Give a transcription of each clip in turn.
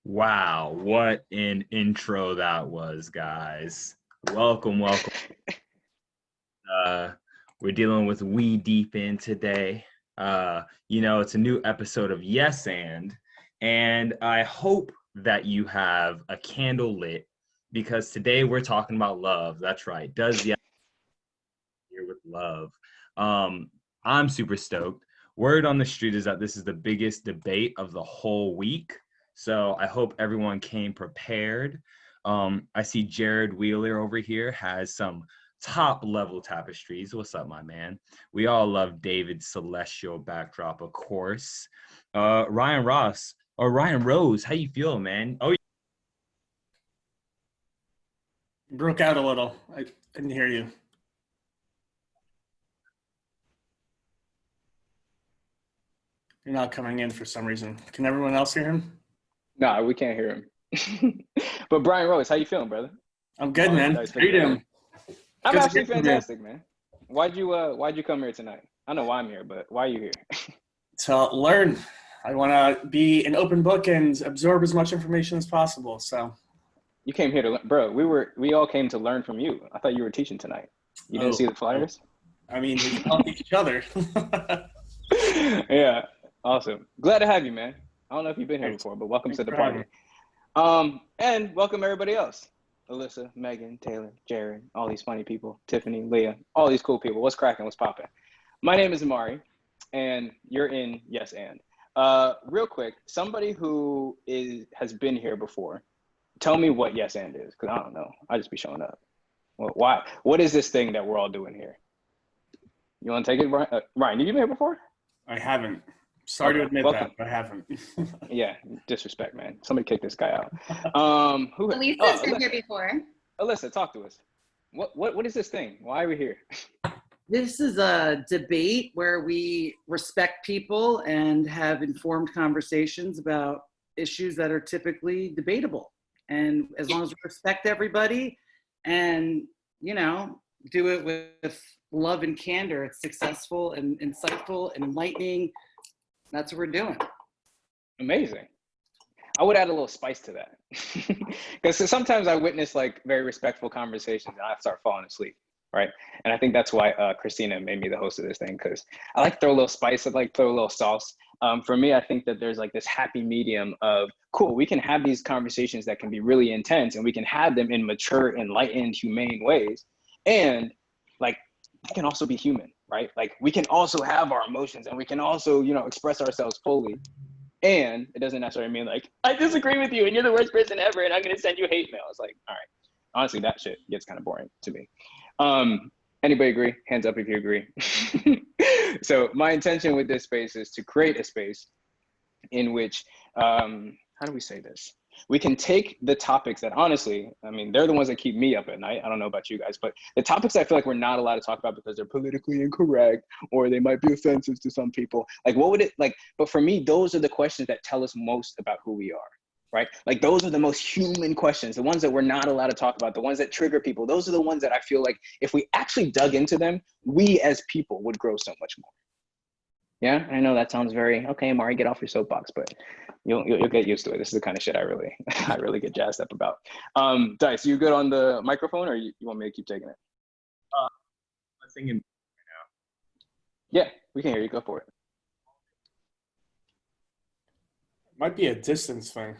Wow, what an intro that was, guys. Welcome. Uh, we're dealing with WeDeepen today. It's a new episode of Yes and I hope that you have a candle lit because today we're talking about love. That's right. Does yes here with love? Um, I'm super stoked. Word on the street is that this is the biggest debate of the whole week. So I hope everyone came prepared. I see Jared Wheeler over here has some top level tapestries. What's up, my man? We all love David's celestial backdrop, of course. Ryan Rose, how you feel, man? Oh, You broke out a little. I didn't hear you. You're not coming in for some reason. Can everyone else hear him? Nah, we can't hear him. But Bryan Reeves, how you feeling, brother? I'm good, man. Nice How you doing? I'm Good to absolutely hear from you. fantastic, man. Why'd you come here tonight? I know why I'm here, but why are you here? To learn. I want to be an open book and absorb as much information as possible. So, You came here to learn, bro. We all came to learn from you. I thought you were teaching tonight. You didn't see the flyers? I mean, we can help each other. Yeah, awesome. Glad to have you, man. I don't know if you've been here Thanks. before, but welcome Thanks to the for having party. And welcome everybody else. Alyssa, Megan, Taylor, Jared, all these funny people, Tiffany, Leah, all these cool people. What's cracking? What's popping? My name is Amari, and you're in Yes and. Real quick, somebody who has been here before, tell me what Yes and is, because I don't know. I just be showing up. Well, why? What is this thing that we're all doing here? You want to take it, Ryan? Ryan, you been here before? I haven't. Sorry to admit welcome. that, but I haven't. Yeah, disrespect, man. Somebody kick this guy out. Elisa's been here before. Alyssa, talk to us. What is this thing? Why are we here? This is a debate where we respect people and have informed conversations about issues that are typically debatable. And as long as we respect everybody and, do it with love and candor, it's successful and insightful and enlightening. That's what we're doing. Amazing. I would add a little spice to that. Because sometimes I witness like very respectful conversations and I start falling asleep, right? And I think that's why Christina made me the host of this thing, because I like to throw a little spice, I like to throw a little sauce. For me, I think that there's like this happy medium of, cool, we can have these conversations that can be really intense and we can have them in mature, enlightened, humane ways. And like, they can also be human, right? Like we can also have our emotions and we can also, express ourselves fully. And it doesn't necessarily mean like, I disagree with you and you're the worst person ever and I'm going to send you hate mail. It's like, all right, honestly, that shit gets kind of boring to me. Anybody agree? Hands up if you agree. So my intention with this space is to create a space in which, how do we say this? We can take the topics that honestly, I mean, they're the ones that keep me up at night. I don't know about you guys, but the topics I feel like we're not allowed to talk about because they're politically incorrect or they might be offensive to some people. Like, what would it like? But for me, those are the questions that tell us most about who we are, right? Like, those are the most human questions, the ones that we're not allowed to talk about, the ones that trigger people. Those are the ones that I feel like if we actually dug into them, we as people would grow so much more. Yeah, I know that sounds very, okay, Amari, get off your soapbox, but you'll get used to it. This is the kind of shit I really get jazzed up about. Dice, you good on the microphone or you want me to keep taking it? I'm thinking right Yeah, we can hear you. Go for it. Might be a distance thing.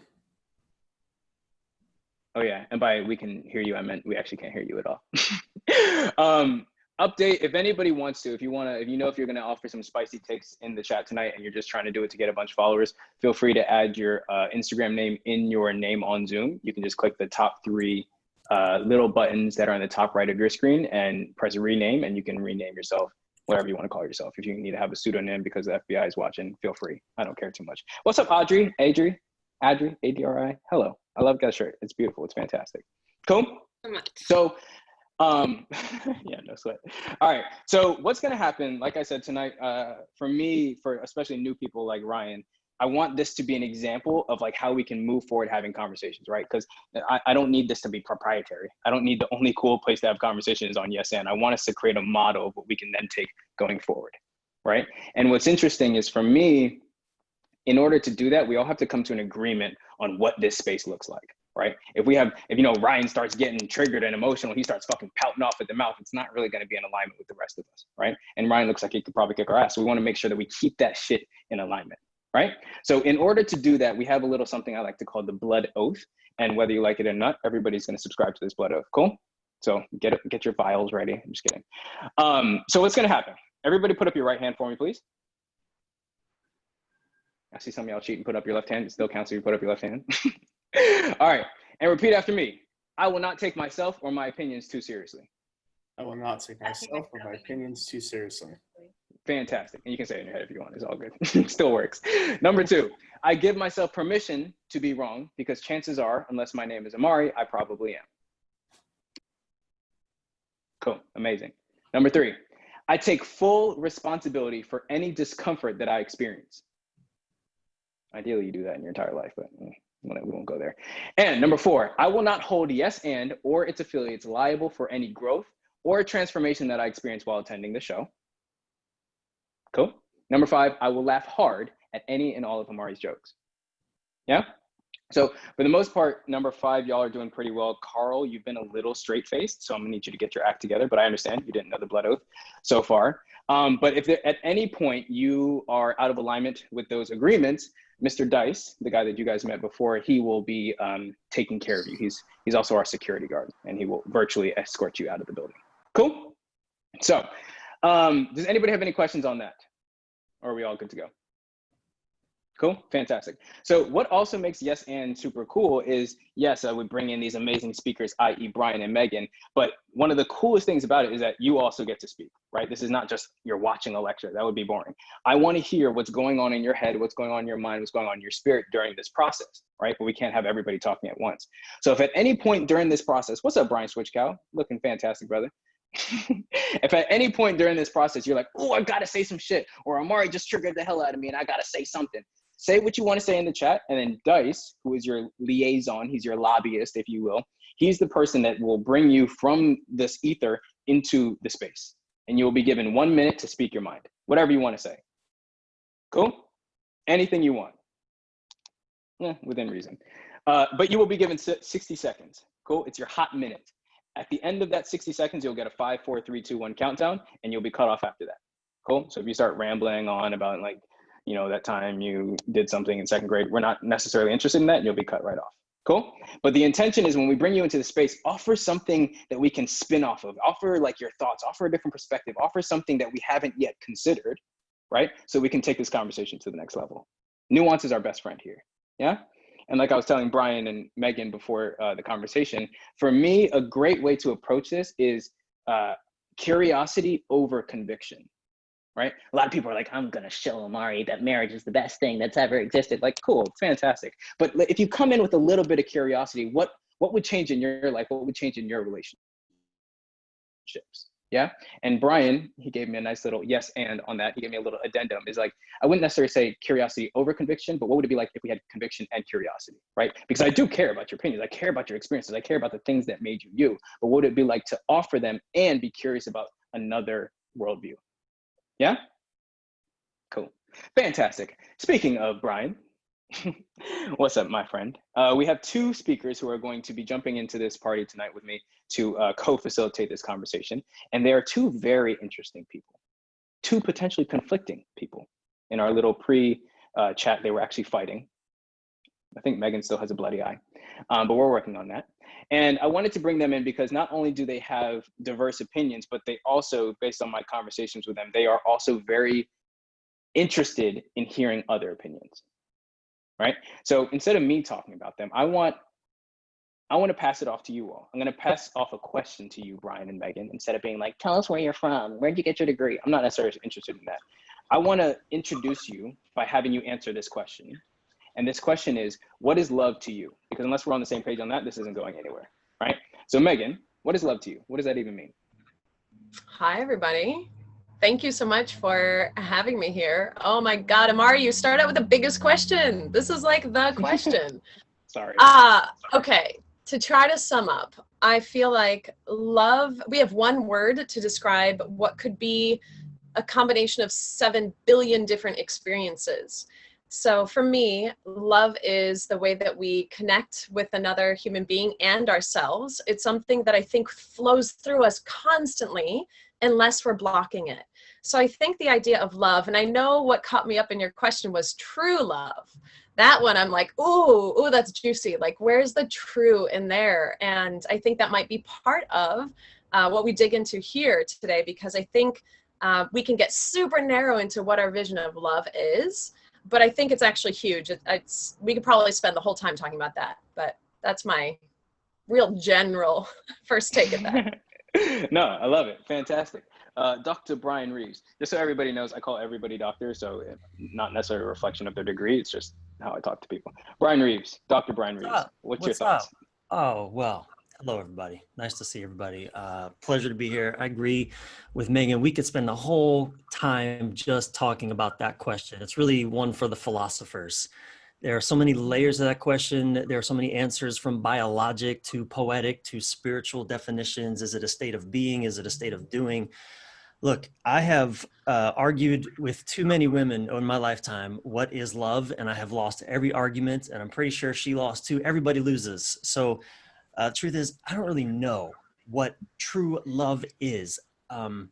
Oh yeah, and by we can hear you, I meant we actually can't hear you at all. Update, if anybody wants to, if you're gonna offer some spicy takes in the chat tonight and you're just trying to do it to get a bunch of followers, feel free to add your Instagram name in your name on Zoom. You can just click the top three little buttons that are on the top right of your screen and press rename, and you can rename yourself whatever you want to call yourself. If you need to have a pseudonym because the FBI is watching, feel free. I don't care too much. What's up, Adri, A-D-R-I? Hello, I love that shirt. It's beautiful, it's fantastic. Cool? So much. So, yeah, no sweat. All right, so what's gonna happen, like I said tonight, for me, for especially new people like Ryan, I want this to be an example of like how we can move forward having conversations, right? Because I don't need this to be proprietary. I don't need the only cool place to have conversations on Yes and. I want us to create a model of what we can then take going forward, right? And what's interesting is for me, in order to do that, we all have to come to an agreement on what this space looks like, right? If you know, Ryan starts getting triggered and emotional, he starts fucking pouting off at the mouth, it's not really gonna be in alignment with the rest of us, right? And Ryan looks like he could probably kick our ass. So we wanna make sure that we keep that shit in alignment, right? So in order to do that, we have a little something I like to call the blood oath. And whether you like it or not, everybody's gonna subscribe to this blood oath, cool? So get your files ready, I'm just kidding. So what's gonna happen? Everybody put up your right hand for me, please. I see some of y'all cheat and put up your left hand. It still counts if you put up your left hand. All right, and repeat after me. I will not take myself or my opinions too seriously. I will not take myself or my opinions too seriously. Fantastic. And you can say it in your head if you want. It's all good. Still works. Number 2, I give myself permission to be wrong because chances are, unless my name is Amari, I probably am. Cool. Amazing. Number 3, I take full responsibility for any discomfort that I experience. Ideally, you do that in your entire life, but we won't go there. And number 4, I will not hold yes and or its affiliates liable for any growth or transformation that I experience while attending the show. Cool. Number 5, I will laugh hard at any and all of Amari's jokes. Yeah? So for the most part, number 5, y'all are doing pretty well. Carl, you've been a little straight-faced, so I'm gonna need you to get your act together, but I understand you didn't know the blood oath so far. But if at any point you are out of alignment with those agreements, Mr. Dice, the guy that you guys met before, he will be taking care of you. He's also our security guard, and he will virtually escort you out of the building. Cool? So does anybody have any questions on that? Or are we all good to go? Cool, fantastic. So what also makes Yes and super cool is, yes, I would bring in these amazing speakers, i.e. Bryan and Megan, but one of the coolest things about it is that you also get to speak, right? This is not just you're watching a lecture, that would be boring. I wanna hear what's going on in your head, what's going on in your mind, what's going on in your spirit during this process, right? But we can't have everybody talking at once. So if at any point during this process, what's up, Brian Switchcow? Looking fantastic, brother. If at any point during this process, you're like, oh, I gotta say some shit, or Amari just triggered the hell out of me and I gotta say something. Say what you want to say in the chat, and then Dice, who is your liaison, he's your lobbyist, if you will, he's the person that will bring you from this ether into the space. And you will be given 1 minute to speak your mind, whatever you want to say. Cool? Anything you want. Within reason. But you will be given 60 seconds. Cool? It's your hot minute. At the end of that 60 seconds, you'll get a 5, 4, 3, 2, 1 countdown, and you'll be cut off after that. Cool? So if you start rambling on about like, you know, that time you did something in 2nd grade, we're not necessarily interested in that, and you'll be cut right off. Cool? But the intention is when we bring you into the space, offer something that we can spin off of, offer like your thoughts, offer a different perspective, offer something that we haven't yet considered, right? So we can take this conversation to the next level. Nuance is our best friend here, yeah? And like I was telling Bryan and Megan before the conversation, for me, a great way to approach this is curiosity over conviction. Right? A lot of people are like, I'm gonna show Amari that marriage is the best thing that's ever existed. Like, cool, fantastic. But if you come in with a little bit of curiosity, what would change in your life? What would change in your relationships? Yeah? And Bryan, he gave me a nice little yes and on that. He gave me a little addendum. Is like, I wouldn't necessarily say curiosity over conviction, but what would it be like if we had conviction and curiosity, right? Because I do care about your opinions. I care about your experiences. I care about the things that made you you. But what would it be like to offer them and be curious about another worldview? Yeah? Cool. Fantastic. Speaking of Bryan, what's up, my friend? We have 2 speakers who are going to be jumping into this party tonight with me to co-facilitate this conversation. And they are 2 very interesting people, 2 potentially conflicting people. In our little pre-chat, they were actually fighting. I think Megan still has a bloody eye, but we're working on that. And I wanted to bring them in because not only do they have diverse opinions, but they also, based on my conversations with them, they are also very interested in hearing other opinions, right? So instead of me talking about them, I want to pass it off to you all. I'm going to pass off a question to you, Bryan and Megan, instead of being like, tell us where you're from. Where'd you get your degree? I'm not necessarily interested in that. I want to introduce you by having you answer this question. And this question is, what is love to you? Because unless we're on the same page on that, this isn't going anywhere, right? So Megan, what is love to you? What does that even mean? Hi, everybody. Thank you so much for having me here. Oh my God, Amari, you start out with the biggest question. This is like the question. Sorry. Okay, to try to sum up, I feel like love, we have one word to describe what could be a combination of 7 billion different experiences. So for me, love is the way that we connect with another human being and ourselves. It's something that I think flows through us constantly unless we're blocking it. So I think the idea of love, and I know what caught me up in your question was true love. That one I'm like, ooh, that's juicy. Like, where's the true in there? And I think that might be part of what we dig into here today, because I think we can get super narrow into what our vision of love is, but I think it's actually huge. We could probably spend the whole time talking about that, but that's my real general first take at that. No, I love it. Fantastic. Dr. Bryan Reeves. Just so everybody knows, I call everybody doctor, so not necessarily a reflection of their degree. It's just how I talk to people. Bryan Reeves, Dr. Bryan Reeves. What's your thoughts? Oh, well, hello, everybody. Nice to see everybody. Pleasure to be here. I agree with Megan. We could spend the whole time just talking about that question. It's really one for the philosophers. There are so many layers of that question. There are so many answers, from biologic to poetic to spiritual definitions. Is it a state of being? Is it a state of doing? Look, I have argued with too many women in my lifetime, what is love? And I have lost every argument, and I'm pretty sure she lost too. Everybody loses. So the truth is, I don't really know what true love is. I'm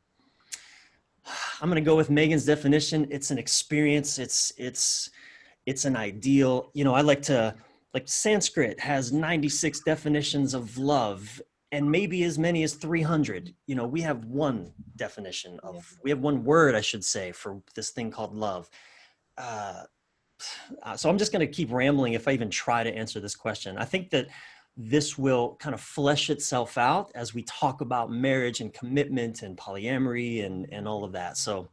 going to go with Megan's definition. It's an experience. It's an ideal. You know, I like Sanskrit has 96 definitions of love, and maybe as many as 300. You know, we have one definition we have one word, I should say, for this thing called love. So I'm just going to keep rambling if I even try to answer this question. I think that this will kind of flesh itself out as we talk about marriage and commitment and polyamory and all of that. So,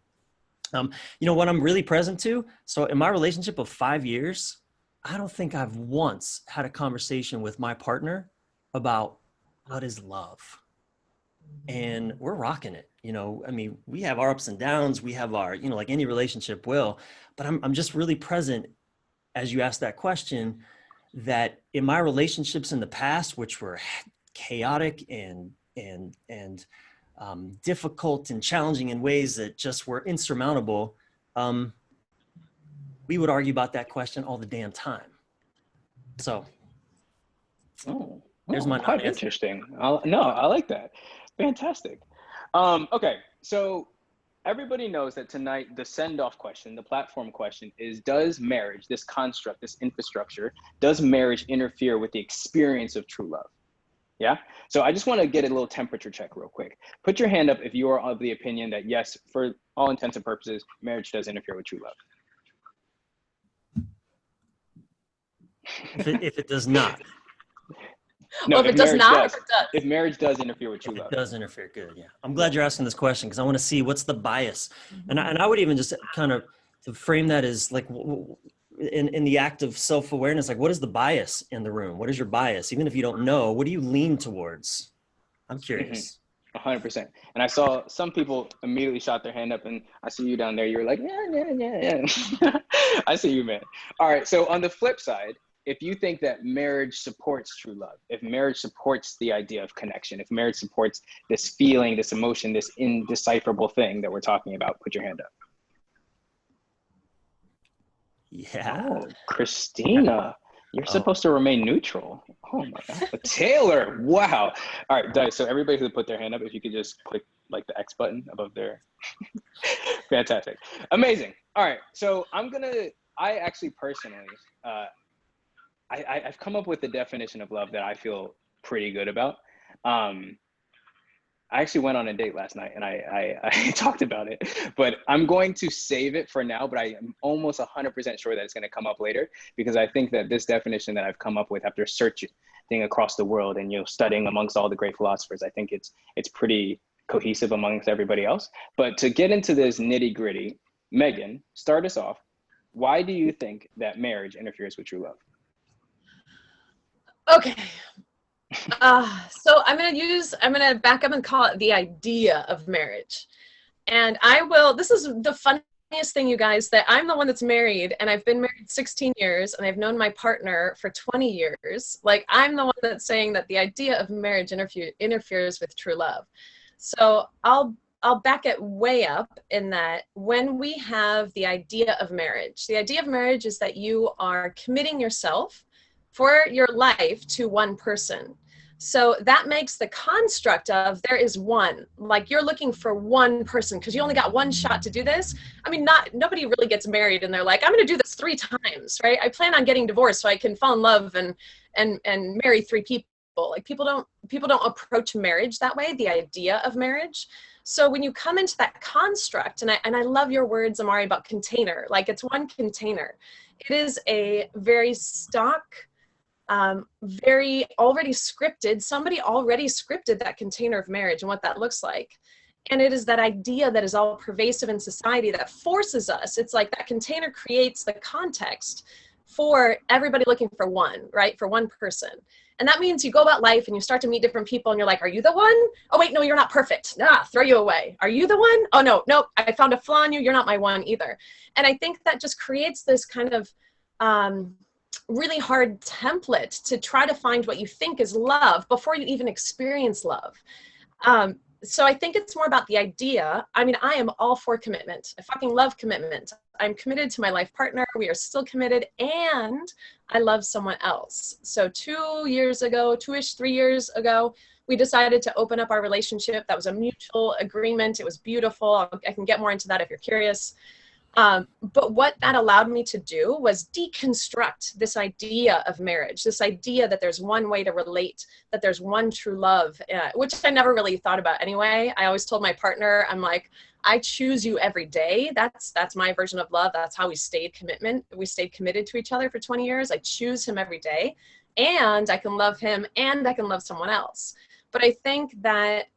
you know what I'm really present to? So in my relationship of 5 years, I don't think I've once had a conversation with my partner about what is love. And we're rocking it. You know, I mean, we have our ups and downs. We have our, you know, like any relationship will, but I'm just really present as you ask that question, that in my relationships in the past, which were chaotic and difficult and challenging in ways that just were insurmountable, we would argue about that question all the damn time. So there's my quite interesting. I like that. Fantastic. Okay, so everybody knows that tonight the send-off question, the platform question is, does marriage, this construct, this infrastructure, does marriage interfere with the experience of true love? Yeah? So I just want to get a little temperature check real quick. Put your hand up if you are of the opinion that yes, for all intents and purposes, marriage does interfere with true love. If it does not. No, well, if it does not, does, if marriage does interfere with true love. It does interfere, good, yeah. I'm glad you're asking this question, because I want to see what's the bias. And I would even just kind of to frame that as like in the act of self-awareness, like what is the bias in the room? What is your bias? Even if you don't know, what do you lean towards? I'm curious. 100%. And I saw some people immediately shot their hand up, and I see you down there. You were like, yeah. I see you, man. All right. So on the flip side, if you think that marriage supports true love, if marriage supports the idea of connection, if marriage supports this feeling, this emotion, this indecipherable thing that we're talking about, put your hand up. Yeah. Oh, Christina, you're supposed to remain neutral. Oh my God. Taylor, wow. All right, guys, so everybody who put their hand up, if you could just click like the X button above there. Fantastic. Amazing. All right, so I actually personally, I've come up with a definition of love that I feel pretty good about. I actually went on a date last night and I talked about it, but I'm going to save it for now, but I am almost 100% sure that it's going to come up later, because I think that this definition that I've come up with after searching across the world and, you know, studying amongst all the great philosophers, I think it's pretty cohesive amongst everybody else. But to get into this nitty gritty, Megan, start us off. Why do you think that marriage interferes with true love? Okay. So I'm going to back up and call it the idea of marriage. And this is the funniest thing, you guys, that I'm the one that's married, and I've been married 16 years, and I've known my partner for 20 years. Like, I'm the one that's saying that the idea of marriage interferes with true love. So I'll I'll back it way up in that when we have the idea of marriage is that you are committing yourself for your life to one person. So that makes the construct of there is one, like you're looking for one person because you only got one shot to do this. I mean, nobody really gets married and they're like, I'm going to do this 3 times, right? I plan on getting divorced so I can fall in love and marry 3 people. Like people don't approach marriage that way, the idea of marriage. So when you come into that construct, and I love your words, Amory, about container, like it's one container. It is a very stock, very already scripted, somebody already scripted that container of marriage and what that looks like. And it is that idea that is all pervasive in society that forces us. It's like that container creates the context for everybody looking for one, right? For one person. And that means you go about life and you start to meet different people and you're like, are you the one? Oh, wait, no, you're not perfect. Nah, throw you away. Are you the one? Oh, no, I found a flaw in you. You're not my one either. And I think that just creates this kind of really hard template to try to find what you think is love before you even experience love. So I think it's more about the idea. I mean, I am all for commitment. I fucking love commitment. I'm committed to my life partner. We are still committed and I love someone else. So 2 years ago, 2-ish, 3 years ago, we decided to open up our relationship. That was a mutual agreement. It was beautiful. I can get more into that if you're curious. But what that allowed me to do was deconstruct this idea of marriage, this idea that there's one way to relate, that there's one true love, which I never really thought about anyway. I always told my partner, I'm like, I choose you every day. That's my version of love. That's how we stayed committed to each other for 20 years. I choose him every day and I can love him and I can love someone else. But I think that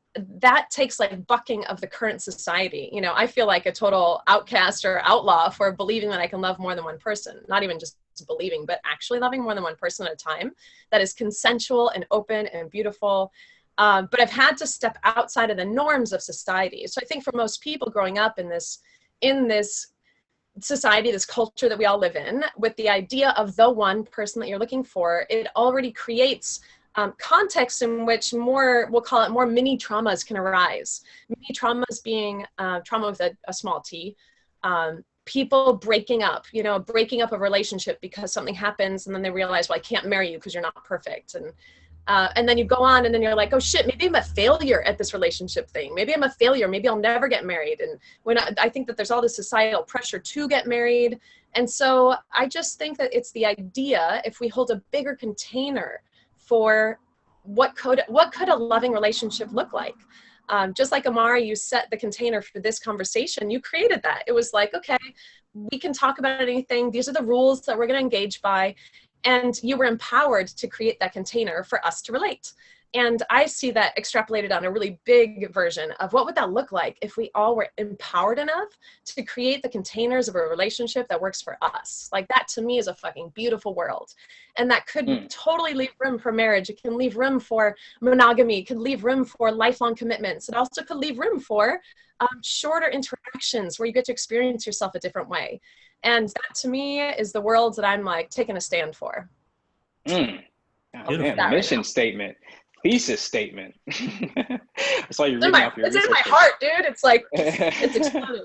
takes like bucking of the current society. You know, I feel like a total outcast or outlaw for believing that I can love more than one person, not even just believing, but actually loving more than one person at a time that is consensual and open and beautiful. But I've had to step outside of the norms of society. So I think for most people growing up in this society, this culture that we all live in, with the idea of the one person that you're looking for, it already creates context in which we'll call it more mini traumas can arise. Mini traumas being trauma with a small t. People breaking up a relationship because something happens and then they realize, well, I can't marry you because you're not perfect. And then you go on and then you're like, oh shit, maybe I'm a failure at this relationship thing. Maybe I'm a failure. Maybe I'll never get married. And when I think that there's all this societal pressure to get married. And so I just think that it's the idea, if we hold a bigger container for what could a loving relationship look like? Just like Amari, you set the container for this conversation, you created that. It was like, okay, we can talk about anything. These are the rules that we're going to engage by. And you were empowered to create that container for us to relate. And I see that extrapolated on a really big version of what would that look like if we all were empowered enough to create the containers of a relationship that works for us. Like that to me is a fucking beautiful world. And that could totally leave room for marriage. It can leave room for monogamy. It could leave room for lifelong commitments. It also could leave room for shorter interactions where you get to experience yourself a different way. And that to me is the world that I'm like taking a stand for. Mission statement. Thesis statement. I saw you reading off your It's in my heart, dude. It's like, it's exploding.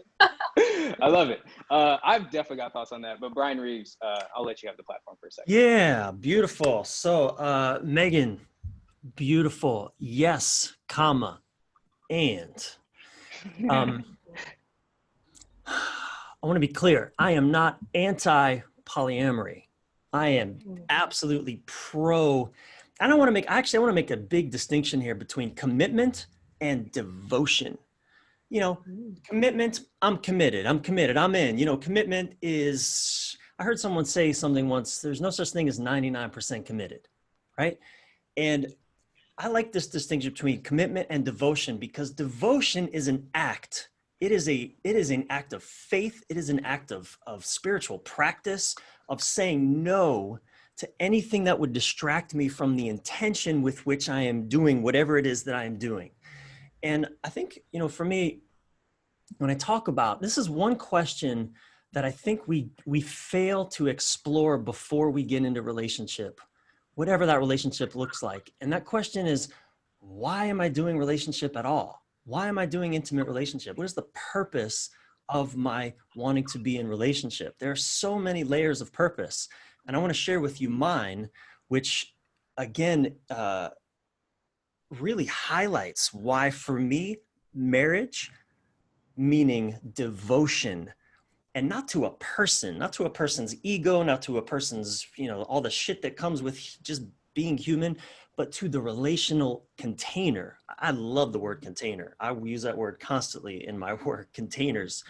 I love it. I've definitely got thoughts on that, but Bryan Reeves, I'll let you have the platform for a second. Yeah, beautiful. So, Megan, beautiful. Yes, comma, and. I want to be clear. I am not anti-polyamory. I am absolutely pro. I want to make a big distinction here between commitment and devotion. You know, commitment, I'm committed. I'm in. You know, commitment is, I heard someone say something once, there's no such thing as 99% committed, right? And I like this distinction between commitment and devotion because devotion is an act. It is an act of faith. It is an act of spiritual practice, of saying no to anything that would distract me from the intention with which I am doing whatever it is that I am doing. And I think, you know, for me, when I talk about, this is one question that I think we fail to explore before we get into relationship, whatever that relationship looks like. And that question is, why am I doing relationship at all? why am I doing intimate relationship? What is the purpose of my wanting to be in relationship? There are so many layers of purpose. And I want to share with you mine, which again, really highlights why for me, marriage, meaning devotion, and not to a person, not to a person's ego, not to a person's, all the shit that comes with just being human, but to the relational container. I love the word container. I use that word constantly in my work, containers.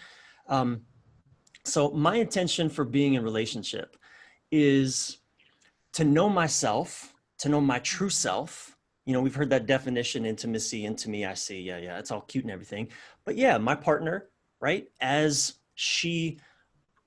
So my intention for being in relationship is to know myself, to know my true self. We've heard that definition, intimacy, into me, I see. Yeah, it's all cute and everything. But yeah, my partner, right? As she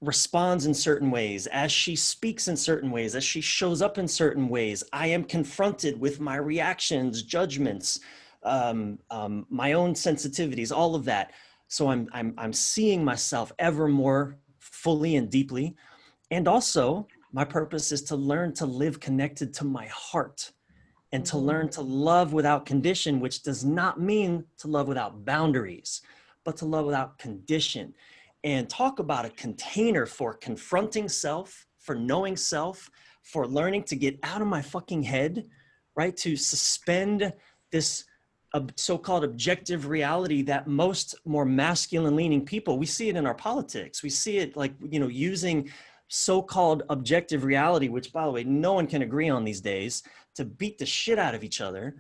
responds in certain ways, as she speaks in certain ways, as she shows up in certain ways, I am confronted with my reactions, judgments, my own sensitivities, all of that. So I'm seeing myself ever more fully and deeply. And also, my purpose is to learn to live connected to my heart and to learn to love without condition, which does not mean to love without boundaries, but to love without condition. And talk about a container for confronting self, for knowing self, for learning to get out of my fucking head, right? To suspend this so-called objective reality that most more masculine leaning people, we see it in our politics. We see it like, using so-called objective reality, which by the way, no one can agree on these days, to beat the shit out of each other.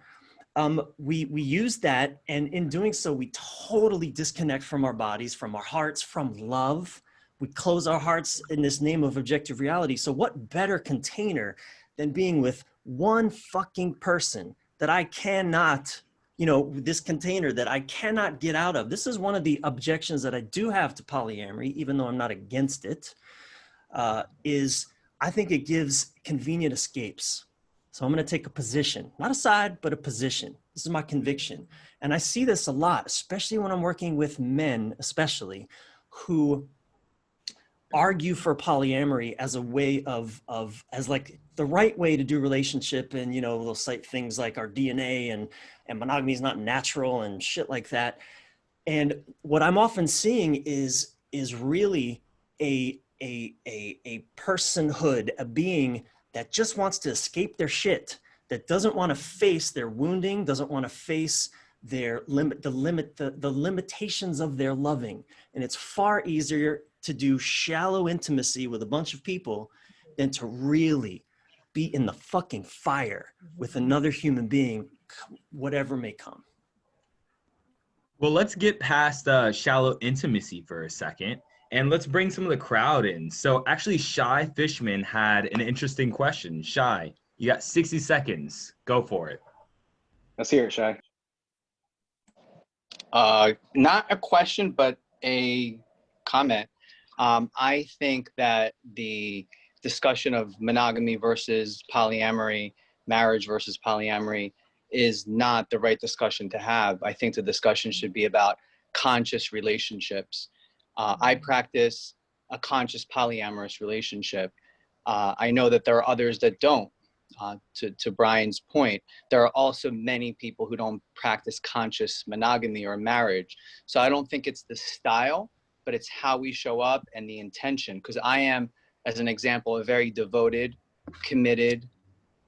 We use that, and in doing so, we totally disconnect from our bodies, from our hearts, from love. We close our hearts in this name of objective reality. So what better container than being with one fucking person that I cannot, this container that I cannot get out of. This is one of the objections that I do have to polyamory, even though I'm not against it, is I think it gives convenient escapes. So I'm going to take a position, not a side, but a position. This is my conviction. And I see this a lot, especially when I'm working with men, especially, who argue for polyamory as a way as like the right way to do relationship. And, they'll cite things like our DNA and monogamy is not natural and shit like that. And what I'm often seeing is really a personhood, a being that just wants to escape their shit, that doesn't want to face their wounding, doesn't want to face their the limitations of their loving. And it's far easier to do shallow intimacy with a bunch of people than to really be in the fucking fire with another human being, whatever may come. Well, let's get past shallow intimacy for a second. And let's bring some of the crowd in. So actually, Shy Fishman had an interesting question. Shy, you got 60 seconds. Go for it. Let's hear it, Shy. Not a question, but a comment. I think that the discussion of monogamy versus polyamory, marriage versus polyamory, is not the right discussion to have. I think the discussion should be about conscious relationships. I practice a conscious polyamorous relationship. I know that there are others that don't. To Bryan's point, there are also many people who don't practice conscious monogamy or marriage. So I don't think it's the style, but it's how we show up and the intention. Because I am, as an example, a very devoted, committed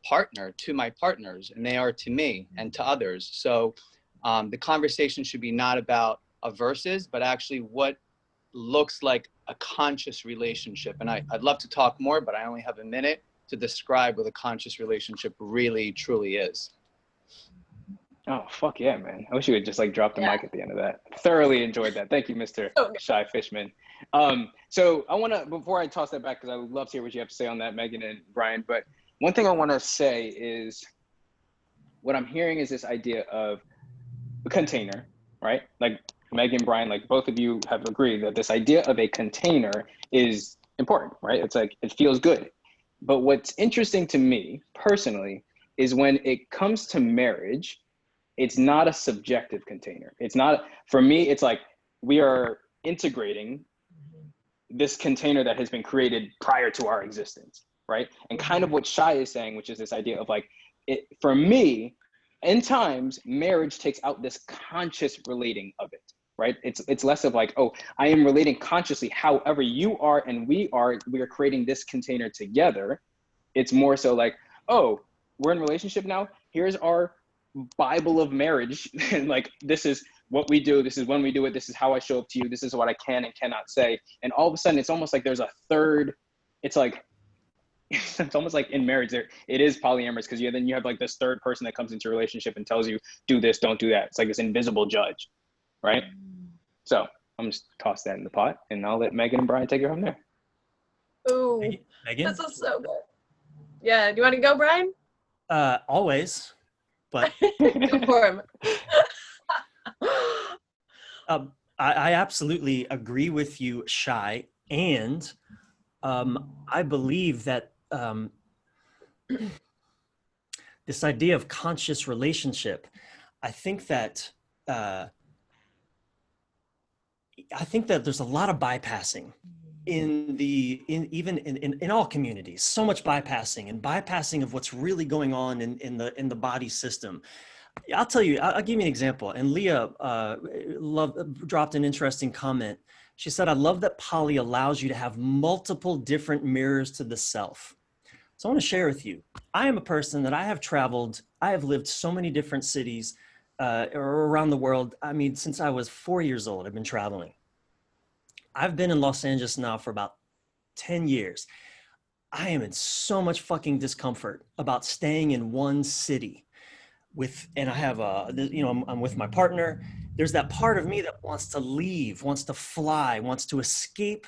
partner to my partners, and they are to me and to others. So the conversation should be not about a versus, but actually what looks like a conscious relationship. And I'd love to talk more, but I only have a minute to describe what a conscious relationship really, truly is. Oh, fuck yeah, man. I wish you would just like drop the mic at the end of that. Thoroughly enjoyed that. Thank you, Mr. Shy Fishman. So I want to, before I toss that back, because I would love to hear what you have to say on that, Megan and Bryan, but one thing I want to say is what I'm hearing is this idea of a container, right? Like Megan, Bryan, like both of you have agreed that this idea of a container is important, right? It's like, it feels good. But what's interesting to me personally is when it comes to marriage, it's not a subjective container. It's not, for me, it's like we are integrating this container that has been created prior to our existence, right? And kind of what Shy is saying, which is this idea of like, for me, in times, marriage takes out this conscious relating of it, right? It's less of like, oh, I am relating consciously. However, you are and we are creating this container together. It's more so like, oh, we're in a relationship now. Here's our Bible of marriage. And like, this is what we do. This is when we do it. This is how I show up to you. This is what I can and cannot say. And all of a sudden, it's almost like there's a third, it's like, it's almost like in marriage there, it is polyamorous because then you have like this third person that comes into a relationship and tells you, do this, don't do that. It's like this invisible judge, right? So I'm just toss that in the pot and I'll let Megan and Bryan take it from there. Ooh, Megan? this is so good. Yeah, do you want to go, Bryan? Always, but Go for him. I absolutely agree with you, Shai, and I believe that this idea of conscious relationship, I think that there's a lot of bypassing in all communities. So much bypassing of what's really going on in the body system. I'll tell you. I'll give you an example. And Leah dropped an interesting comment. She said, "I love that poly allows you to have multiple different mirrors to the self." So I want to share with you. I am a person that I have lived so many different cities around the world. I mean, since I was 4 years old, I've been traveling. I've been in Los Angeles now for about 10 years. I am in so much fucking discomfort about staying in one city and I have I'm with my partner. There's that part of me that wants to leave, wants to fly, wants to escape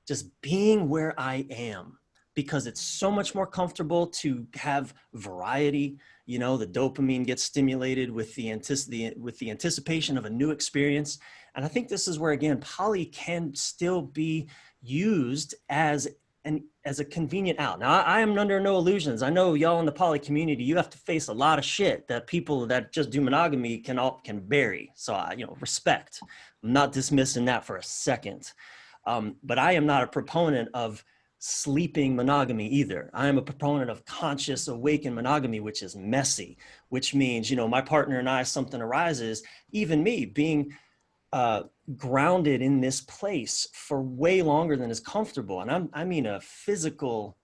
just being where I am, because it's so much more comfortable to have variety. The dopamine gets stimulated with the anticipation of a new experience. And I think this is where, again, poly can still be used as a convenient out. Now, I am under no illusions. I know y'all in the poly community, you have to face a lot of shit that people that just do monogamy can bury. So respect. I'm not dismissing that for a second. But I am not a proponent of sleeping monogamy either. I am a proponent of conscious, awakened monogamy, which is messy, which means, my partner and I, something arises, even me being grounded in this place for way longer than is comfortable. And I mean a physical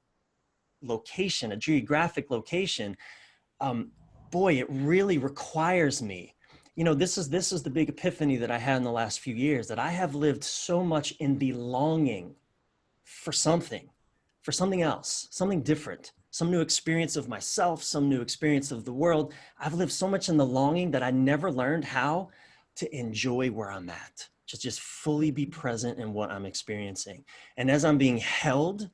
location, a geographic location. Boy, it really requires me. This is the big epiphany that I had in the last few years, that I have lived so much in the longing for something else, something different, some new experience of myself, some new experience of the world. I've lived so much in the longing that I never learned how to enjoy where I'm at, just fully be present in what I'm experiencing. And as I'm being held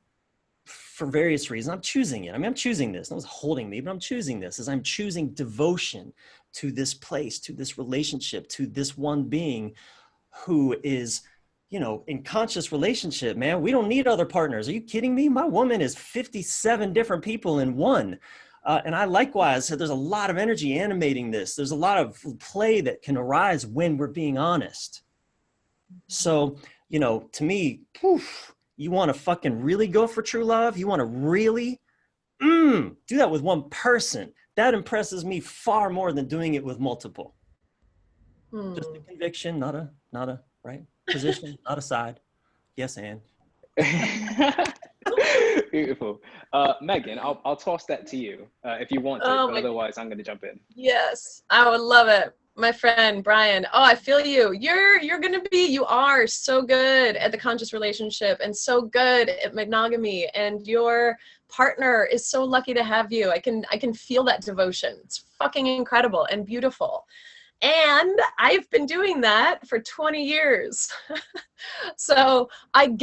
for various reasons, I'm choosing it. I mean, I'm choosing this. No one's holding me, but I'm choosing this as I'm choosing devotion to this place, to this relationship, to this one being who is, in conscious relationship, man. We don't need other partners. Are you kidding me? My woman is 57 different people in one. And I likewise said there's a lot of energy animating this. There's a lot of play that can arise when we're being honest. So, to me, you want to fucking really go for true love? You want to really do that with one person? That impresses me far more than doing it with multiple. Just a conviction, not a right position, not a side. Yes, and. Beautiful. Megan, I'll toss that to you if you want to, but otherwise I'm going to jump in. Yes, I would love it. My friend, Bryan. Oh, I feel you. You are so good at the conscious relationship and so good at monogamy, and your partner is so lucky to have you. I can feel that devotion. It's fucking incredible and beautiful. And I've been doing that for 20 years. So I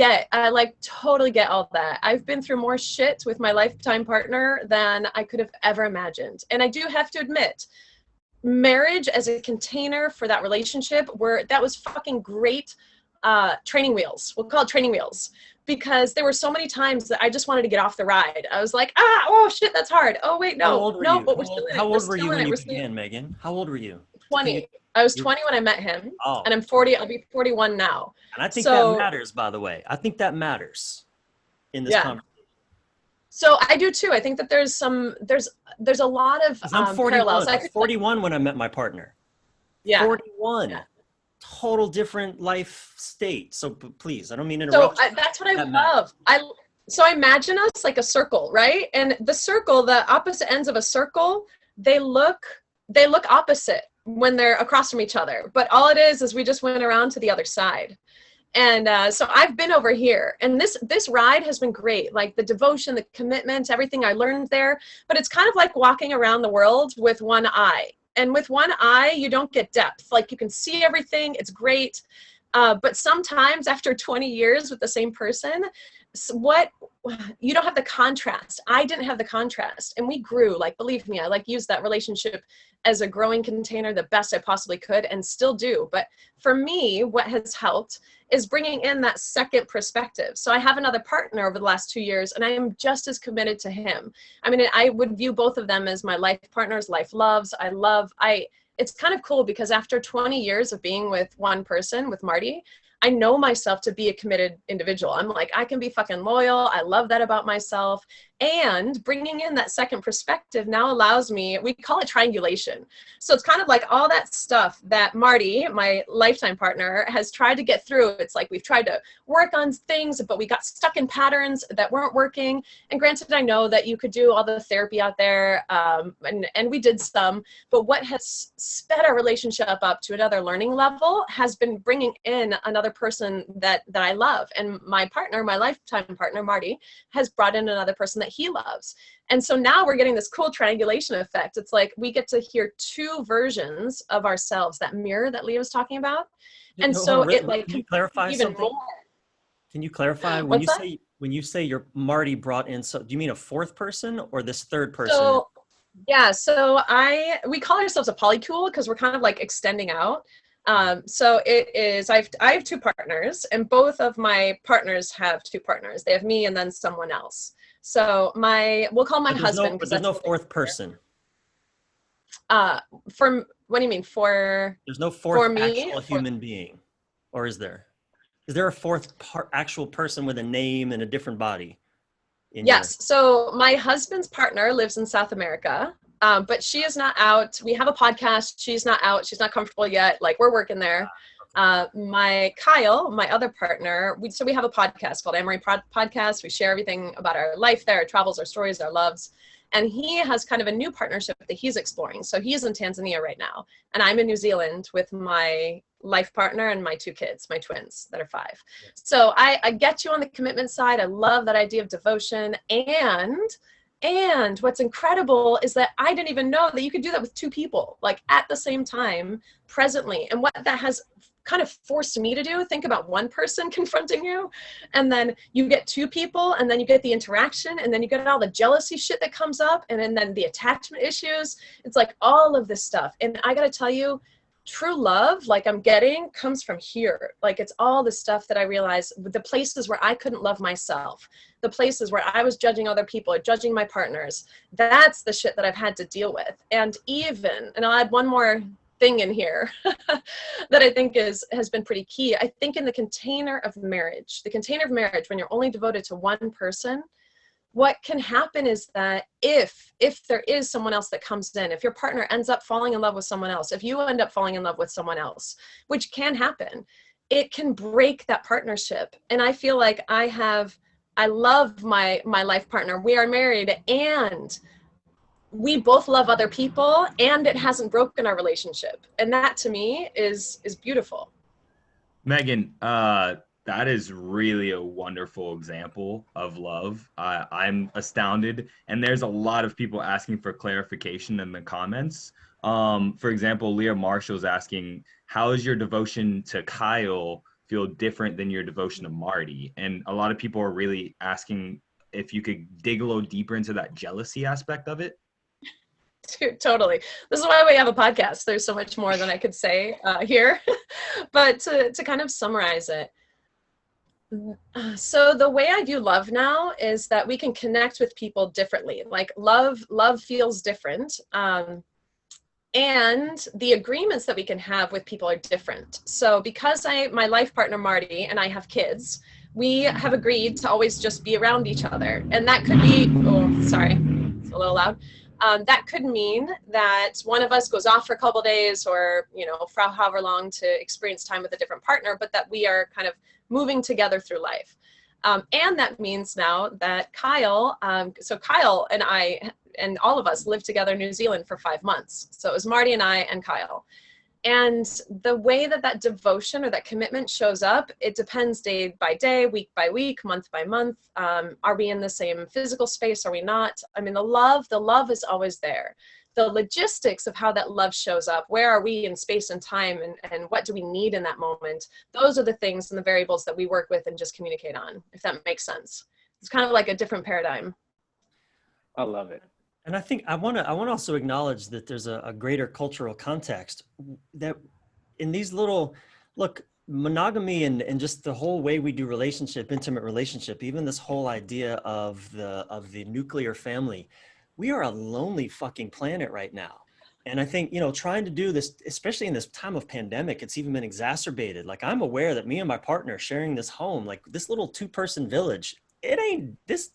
totally get all that. I've been through more shit with my lifetime partner than I could have ever imagined. And I do have to admit, marriage as a container for that relationship, that was fucking great training wheels. We'll call it training wheels. Because there were so many times that I just wanted to get off the ride. I was like, oh shit, that's hard. Oh wait, no. How old were you? But we're still in it. How old were you when you began, Megan? How old were you? 20. I was 20 when I met him, and I'm 40. I'll be 41 now. And I think that matters, by the way. I think that matters in this conversation. So I do too. I think that there's a lot of 'Cause I'm 41. parallels. I was 41 when I met my partner. Yeah. 41. Yeah. Total different life state. So please, I don't mean to So interrupt. that's what I love. So imagine us like a circle, right? And the circle, the opposite ends of a circle, they look opposite when they're across from each other. But all it is we just went around to the other side. And so I've been over here, and this ride has been great. Like the devotion, the commitment, everything I learned there. But it's kind of like walking around the world with one eye. And with one eye, you don't get depth. Like you can see everything. It's great. But sometimes after 20 years with the same person, you don't have the contrast. I didn't have the contrast, and we grew. Like, believe me, I used that relationship as a growing container the best I possibly could, and still do. But for me, what has helped is bringing in that second perspective. So I have another partner over the last 2 years, and I am just as committed to him. I mean, I would view both of them as my life partners, life loves. It's kind of cool because after 20 years of being with one person, with Marty, I know myself to be a committed individual. I'm like, I can be fucking loyal. I love that about myself. And bringing in that second perspective now allows me, we call it triangulation. So it's kind of like all that stuff that Marty, my lifetime partner, has tried to get through. It's like we've tried to work on things, but we got stuck in patterns that weren't working. And granted, I know that you could do all the therapy out there, and we did some, but what has sped our relationship up to another learning level has been bringing in another person that I love. And my partner, my lifetime partner, Marty, has brought in another person that he loves. And so now we're getting this cool triangulation effect. It's like we get to hear two versions of ourselves, that mirror that Leah was talking about. And so it like can you clarify even something? more. Can you clarify when you say your Marty brought in, so do you mean a fourth person or this third person? So yeah, so we call ourselves a polycule because we're kind of like extending out. So it is, I have two partners, and both of my partners have two partners. They have me and then someone else. So we'll call my husband. But there's no fourth person. What do you mean There's no fourth actual human being, or is there? Is there a fourth actual person with a name and a different body? Yes. So my husband's partner lives in South America. But she is not out. We have a podcast. She's not out. She's not comfortable yet. Like, we're working there. My Kyle, my other partner, we have a podcast called Amory Podcast. We share everything about our life there, our travels, our stories, our loves. And he has kind of a new partnership that he's exploring. So he's in Tanzania right now. And I'm in New Zealand with my life partner and my two kids, my twins that are 5. So I get you on the commitment side. I love that idea of devotion. And what's incredible is that I didn't even know that you could do that with 2 people, like at the same time, presently. And what that has kind of forced me to do, think about one person confronting you, and then you get 2 people, and then you get the interaction, and then you get all the jealousy shit that comes up, and then the attachment issues. It's like all of this stuff. And I got to tell you, true love, like I'm getting, comes from here. Like it's all the stuff that I realized, the places where I couldn't love myself, the places where I was judging other people or judging my partners. That's the shit that I've had to deal with. And I'll add one more thing in here that I think has been pretty key. I think in the container of marriage, when you're only devoted to one person, what can happen is that if there is someone else that comes in, if your partner ends up falling in love with someone else, if you end up falling in love with someone else, which can happen, it can break that partnership. And I feel like I love my life partner. We are married and we both love other people, and it hasn't broken our relationship. And that to me is beautiful. Megan, that is really a wonderful example of love. I'm astounded. And there's a lot of people asking for clarification in the comments. For example, Leah Marshall's asking, how is your devotion to Kyle feel different than your devotion to Marty? And a lot of people are really asking if you could dig a little deeper into that jealousy aspect of it. Dude, totally. This is why we have a podcast. There's so much more than I could say here. But to kind of summarize it, so the way I view love now is that we can connect with people differently. Like love feels different. And the agreements that we can have with people are different. So because my life partner, Marty, and I have kids, we have agreed to always just be around each other. And that could be, oh, sorry, it's a little loud. That could mean that one of us goes off for a couple of days or, you know, for however long to experience time with a different partner, but that we are kind of moving together through life. And that means now that Kyle, so Kyle and I and all of us lived together in New Zealand for 5 months. So it was Marty and I and Kyle. And the way that that devotion or that commitment shows up, it depends day by day, week by week, month by month. Are we in the same physical space? Are we not? I mean, the love is always there. The logistics of how that love shows up, where are we in space and time, and what do we need in that moment? Those are the things and the variables that we work with and just communicate on, if that makes sense. It's kind of like a different paradigm. I love it. And I think I want to also acknowledge that there's a greater cultural context that in these little, look, monogamy and just the whole way we do intimate relationship, even this whole idea of the nuclear family, we are a lonely fucking planet right now. And I think, you know, trying to do this, especially in this time of pandemic, it's even been exacerbated. Like, I'm aware that me and my partner sharing this home, like this little 2-person village, it ain't this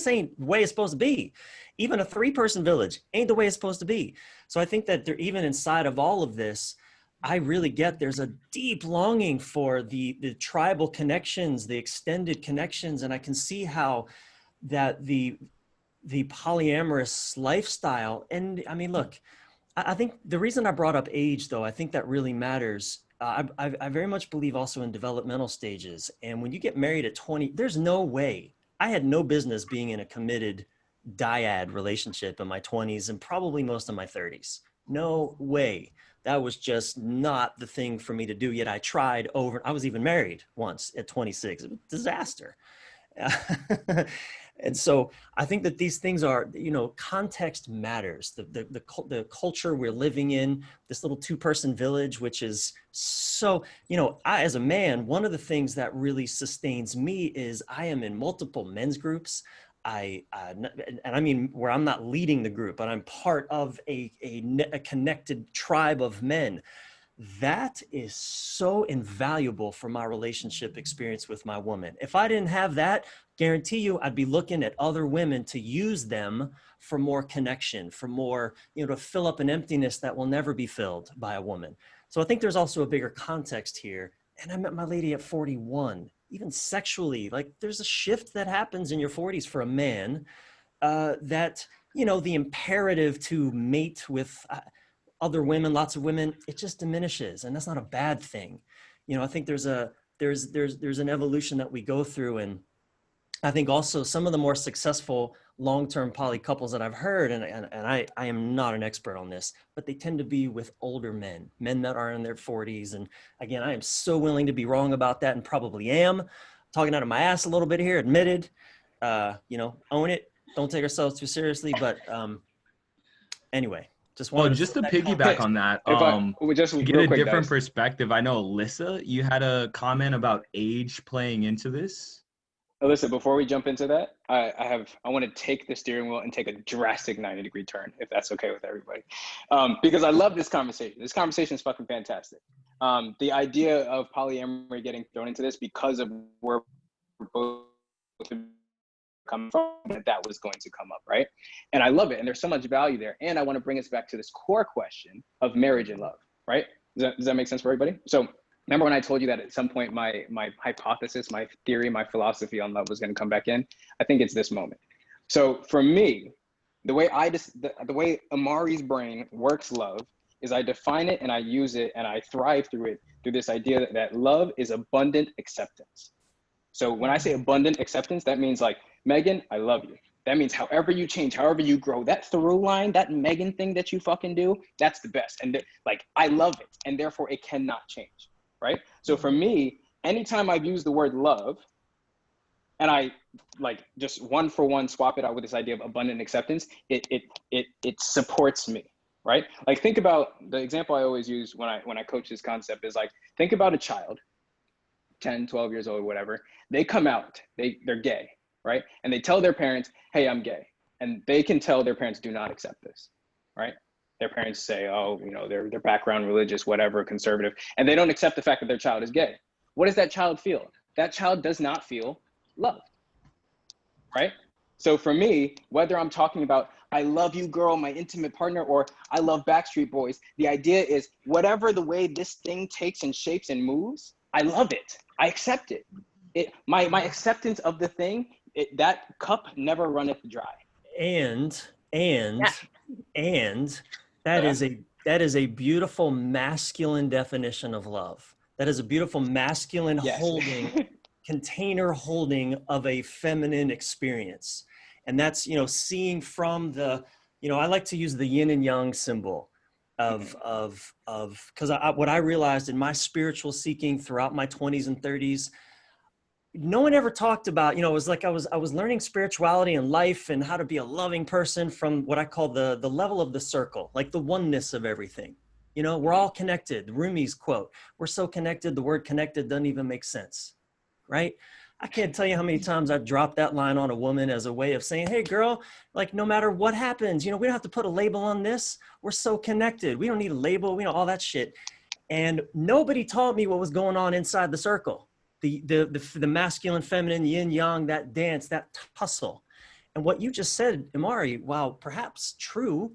ain't the way it's supposed to be. Even a 3-person village ain't the way it's supposed to be. So I think that even inside of all of this, I really get there's a deep longing for the tribal connections, the extended connections. And I can see how that the polyamorous lifestyle, and I mean, look, I think the reason I brought up age, though, I think that really matters. I very much believe also in developmental stages. And when you get married at 20, there's no way. I had no business being in a committed dyad relationship in my 20s and probably most of my 30s. No way. That was just not the thing for me to do. Yet I tried over. I was even married once at 26. It was a disaster. And so I think that these things are, you know, context matters. The culture we're living in, this little 2-person village, which is so, you know, I, as a man, one of the things that really sustains me is I am in multiple men's groups. And I mean, where I'm not leading the group, but I'm part of a connected tribe of men. That is so invaluable for my relationship experience with my woman. If I didn't have that, guarantee you I'd be looking at other women to use them for more connection, for more, you know, to fill up an emptiness that will never be filled by a woman. So I think there's also a bigger context here. And I met my lady at 41, even sexually, like there's a shift that happens in your 40s for a man that, you know, the imperative to mate with other women, lots of women, it just diminishes, and that's not a bad thing. You know, I think there's an evolution that we go through, and I think also some of the more successful long-term poly couples that I've heard, and I am not an expert on this, but they tend to be with older men that are in their 40s. And again, I am so willing to be wrong about that, and probably am. Talking out of my ass a little bit here, admitted. You know, own it. Don't take ourselves too seriously, but anyway. Just to piggyback on that, to get a different perspective, I know Alyssa, you had a comment about age playing into this. Alyssa, before we jump into that, I want to take the steering wheel and take a drastic 90-degree turn, if that's okay with everybody, because I love this conversation. This conversation is fucking fantastic. The idea of polyamory getting thrown into this because of where we're both come from, that was going to come up, right? And I love it, and there's so much value there. And I want to bring us back to this core question of marriage and love, right? Does that make sense for everybody? So remember when I told you that at some point my hypothesis, my theory, my philosophy on love was going to come back in? I think it's this moment. So for me, the way Amari's brain works love is I define it and I use it and I thrive through it, through this idea that love is abundant acceptance. So when I say abundant acceptance, that means like, Megan, I love you. That means however you change, however you grow, that through line, that Megan thing that you fucking do, that's the best. And like, I love it. And therefore it cannot change, right? So for me, anytime I've used the word love and I like just one for one swap it out with this idea of abundant acceptance, it supports me, right? Like think about the example I always use when I coach this concept is like, think about a child, 10, 12 years old, whatever. They come out, they're gay, right? And they tell their parents, hey, I'm gay. And they can tell their parents do not accept this, right? Their parents say, oh, you know, their background, religious, whatever, conservative, and they don't accept the fact that their child is gay. What does that child feel? that child does not feel loved, right? So for me, whether I'm talking about I love you, girl, my intimate partner, or I love Backstreet Boys, the idea is whatever the way this thing takes and shapes and moves, I love it. I accept it. My acceptance of the thing, that cup never runneth dry. And that is a beautiful masculine definition of love. That is a beautiful masculine holding, container holding of a feminine experience. And that's, seeing from the, I like to use the yin and yang symbol of because what I realized in my spiritual seeking throughout my 20s and 30s, no one ever talked about, it was like I was learning spirituality and life and how to be a loving person from what I call the level of the circle, like the oneness of everything. We're all connected. Rumi's quote, we're so connected, the word connected doesn't even make sense, right? I can't tell you how many times I've dropped that line on a woman as a way of saying, hey girl, like no matter what happens, we don't have to put a label on this. We're so connected. We don't need a label. We know all that shit. And nobody taught me what was going on inside the circle. The masculine, feminine, yin, yang, that dance, that tussle. And what you just said, Imari, while perhaps true,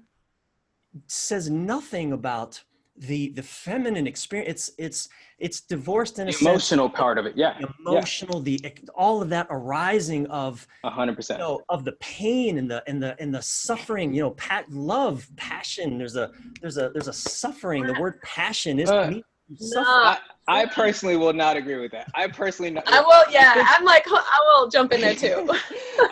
says nothing about the feminine experience. It's divorced in a sense. Emotional part of it, yeah. The emotional, all of that arising of 100%. Of the pain and the suffering. Love, passion. There's a suffering. The word passion is. I personally will not agree with that. I will, yeah. I'm like, I will jump in there too.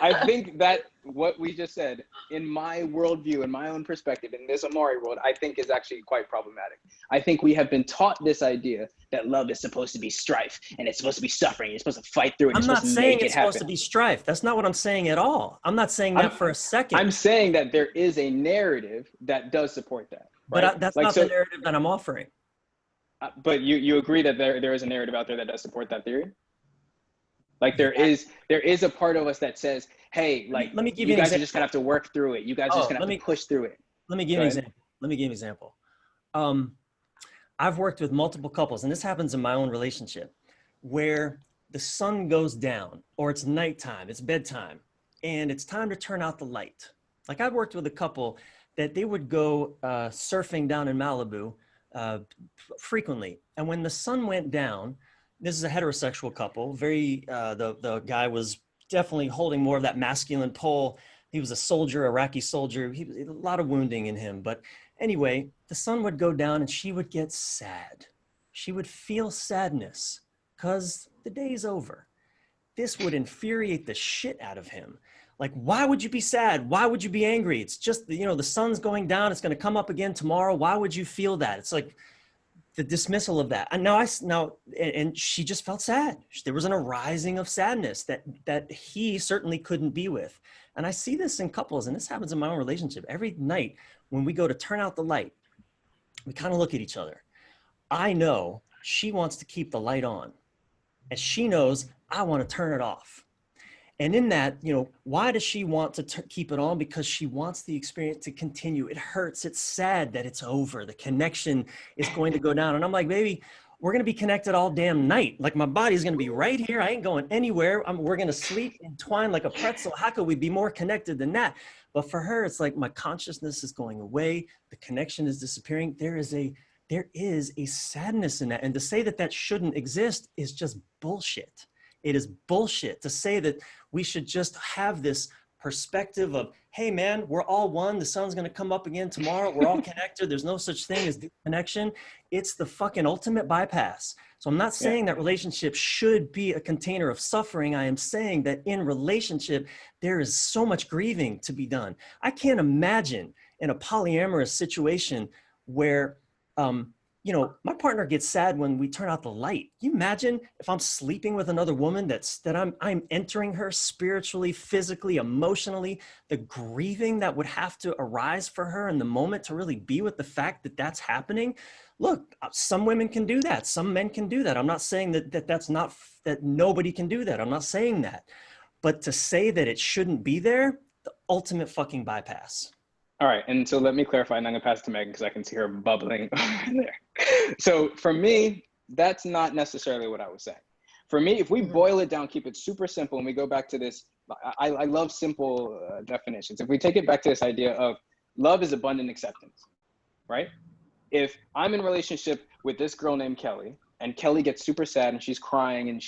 I think that what we just said, in my worldview, in my own perspective, in this Amory world, I think is actually quite problematic. I think we have been taught this idea that love is supposed to be strife and it's supposed to be suffering. You're supposed to fight through it. I'm not saying it's supposed to be strife. That's not what I'm saying at all. I'm not saying that for a second. I'm saying that there is a narrative that does support that. Right? But that's not the narrative that I'm offering. But you agree that there is a narrative out there that does support that theory? Like there is a part of us that says, hey, like let me give you guys are just gonna have to work through it. You guys are just gonna have to push through it. Let me give you an example. I've worked with multiple couples, and this happens in my own relationship, where the sun goes down or it's nighttime, it's bedtime, and it's time to turn out the light. Like I've worked with a couple that they would go surfing down in Malibu frequently. And when the sun went down, this is a heterosexual couple, the guy was definitely holding more of that masculine pole. He was a soldier, Iraqi soldier. A lot of wounding in him. But anyway, the sun would go down and she would get sad. She would feel sadness because the day's over. This would infuriate the shit out of him. Like, why would you be sad? Why would you be angry? It's just, the sun's going down. It's going to come up again tomorrow. Why would you feel that? It's like the dismissal of that. And she just felt sad. There was an arising of sadness that he certainly couldn't be with. And I see this in couples, and this happens in my own relationship. Every night when we go to turn out the light, we kind of look at each other. I know she wants to keep the light on, and she knows I want to turn it off. And in that, why does she want to keep it on? Because she wants the experience to continue. It hurts. It's sad that it's over. The connection is going to go down. And I'm like, baby, we're going to be connected all damn night. Like my body's going to be right here. I ain't going anywhere. We're going to sleep entwined like a pretzel. How could we be more connected than that? But for her, it's like my consciousness is going away. The connection is disappearing. There is a sadness in that. And to say that shouldn't exist is just bullshit. It is bullshit to say that we should just have this perspective of, hey man, we're all one. The sun's going to come up again tomorrow. We're all connected. There's no such thing as disconnection. It's the fucking ultimate bypass. So I'm not saying that relationship should be a container of suffering. I am saying that in relationship, there is so much grieving to be done. I can't imagine in a polyamorous situation where, my partner gets sad when we turn out the light. Can you imagine if I'm sleeping with another woman that I'm entering her spiritually, physically, emotionally, the grieving that would have to arise for her in the moment to really be with the fact that that's happening. Look, some women can do that. Some men can do that. I'm not saying that nobody can do that. I'm not saying that. But to say that it shouldn't be there, the ultimate fucking bypass. All right, and so let me clarify, and I'm gonna pass it to Megan because I can see her bubbling over there. So for me, that's not necessarily what I was saying. For me, if we boil it down, keep it super simple, and we go back to this, I love simple definitions. If we take it back to this idea of love is abundant acceptance, right? If I'm in a relationship with this girl named Kelly, and Kelly gets super sad and she's crying and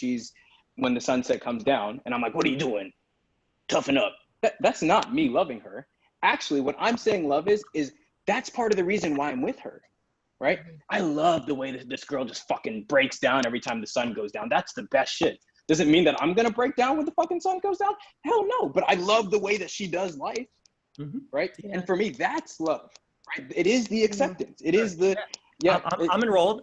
when the sunset comes down, and I'm like, what are you doing? Toughen up. That's not me loving her. Actually, what I'm saying love is that's part of the reason why I'm with her, right? I love the way that this girl just fucking breaks down every time the sun goes down. That's the best shit. Does it mean that I'm gonna break down when the fucking sun goes down? Hell no, but I love the way that she does life, right? Yeah. And for me, that's love, right? It is the acceptance. It is the, I'm enrolled,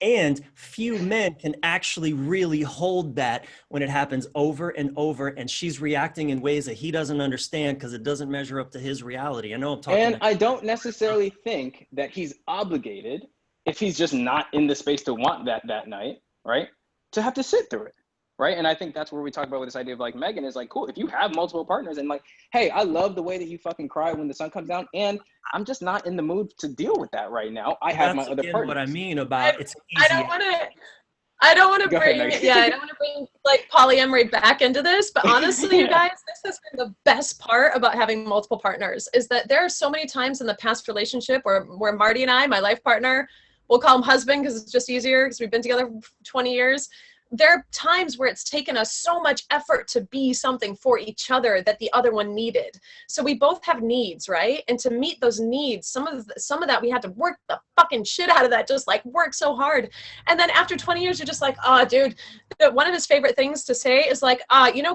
and few men can actually really hold that when it happens over and over, and she's reacting in ways that he doesn't understand because it doesn't measure up to his reality. I know I'm talking. And I don't necessarily think that he's obligated, if he's just not in the space to want that night, right, to have to sit through it, right? And I think that's where we talk about with this idea of like Megan is like, cool, if you have multiple partners and like, hey, I love the way that you fucking cry when the sun comes down, and I'm just not in the mood to deal with that right now. I have my other partners. What I mean about it's easy. I don't want to bring like polyamory back into this, but honestly, you guys, this has been the best part about having multiple partners is that there are so many times in the past relationship where Marty and I, my life partner, we'll call him husband because it's just easier because we've been together for 20 years. There are times where it's taken us so much effort to be something for each other that the other one needed. So we both have needs, right? And to meet those needs, some of that we had to work the fucking shit out of that, just like work so hard. And then after 20 years, you're just like, oh, dude, one of his favorite things to say is like,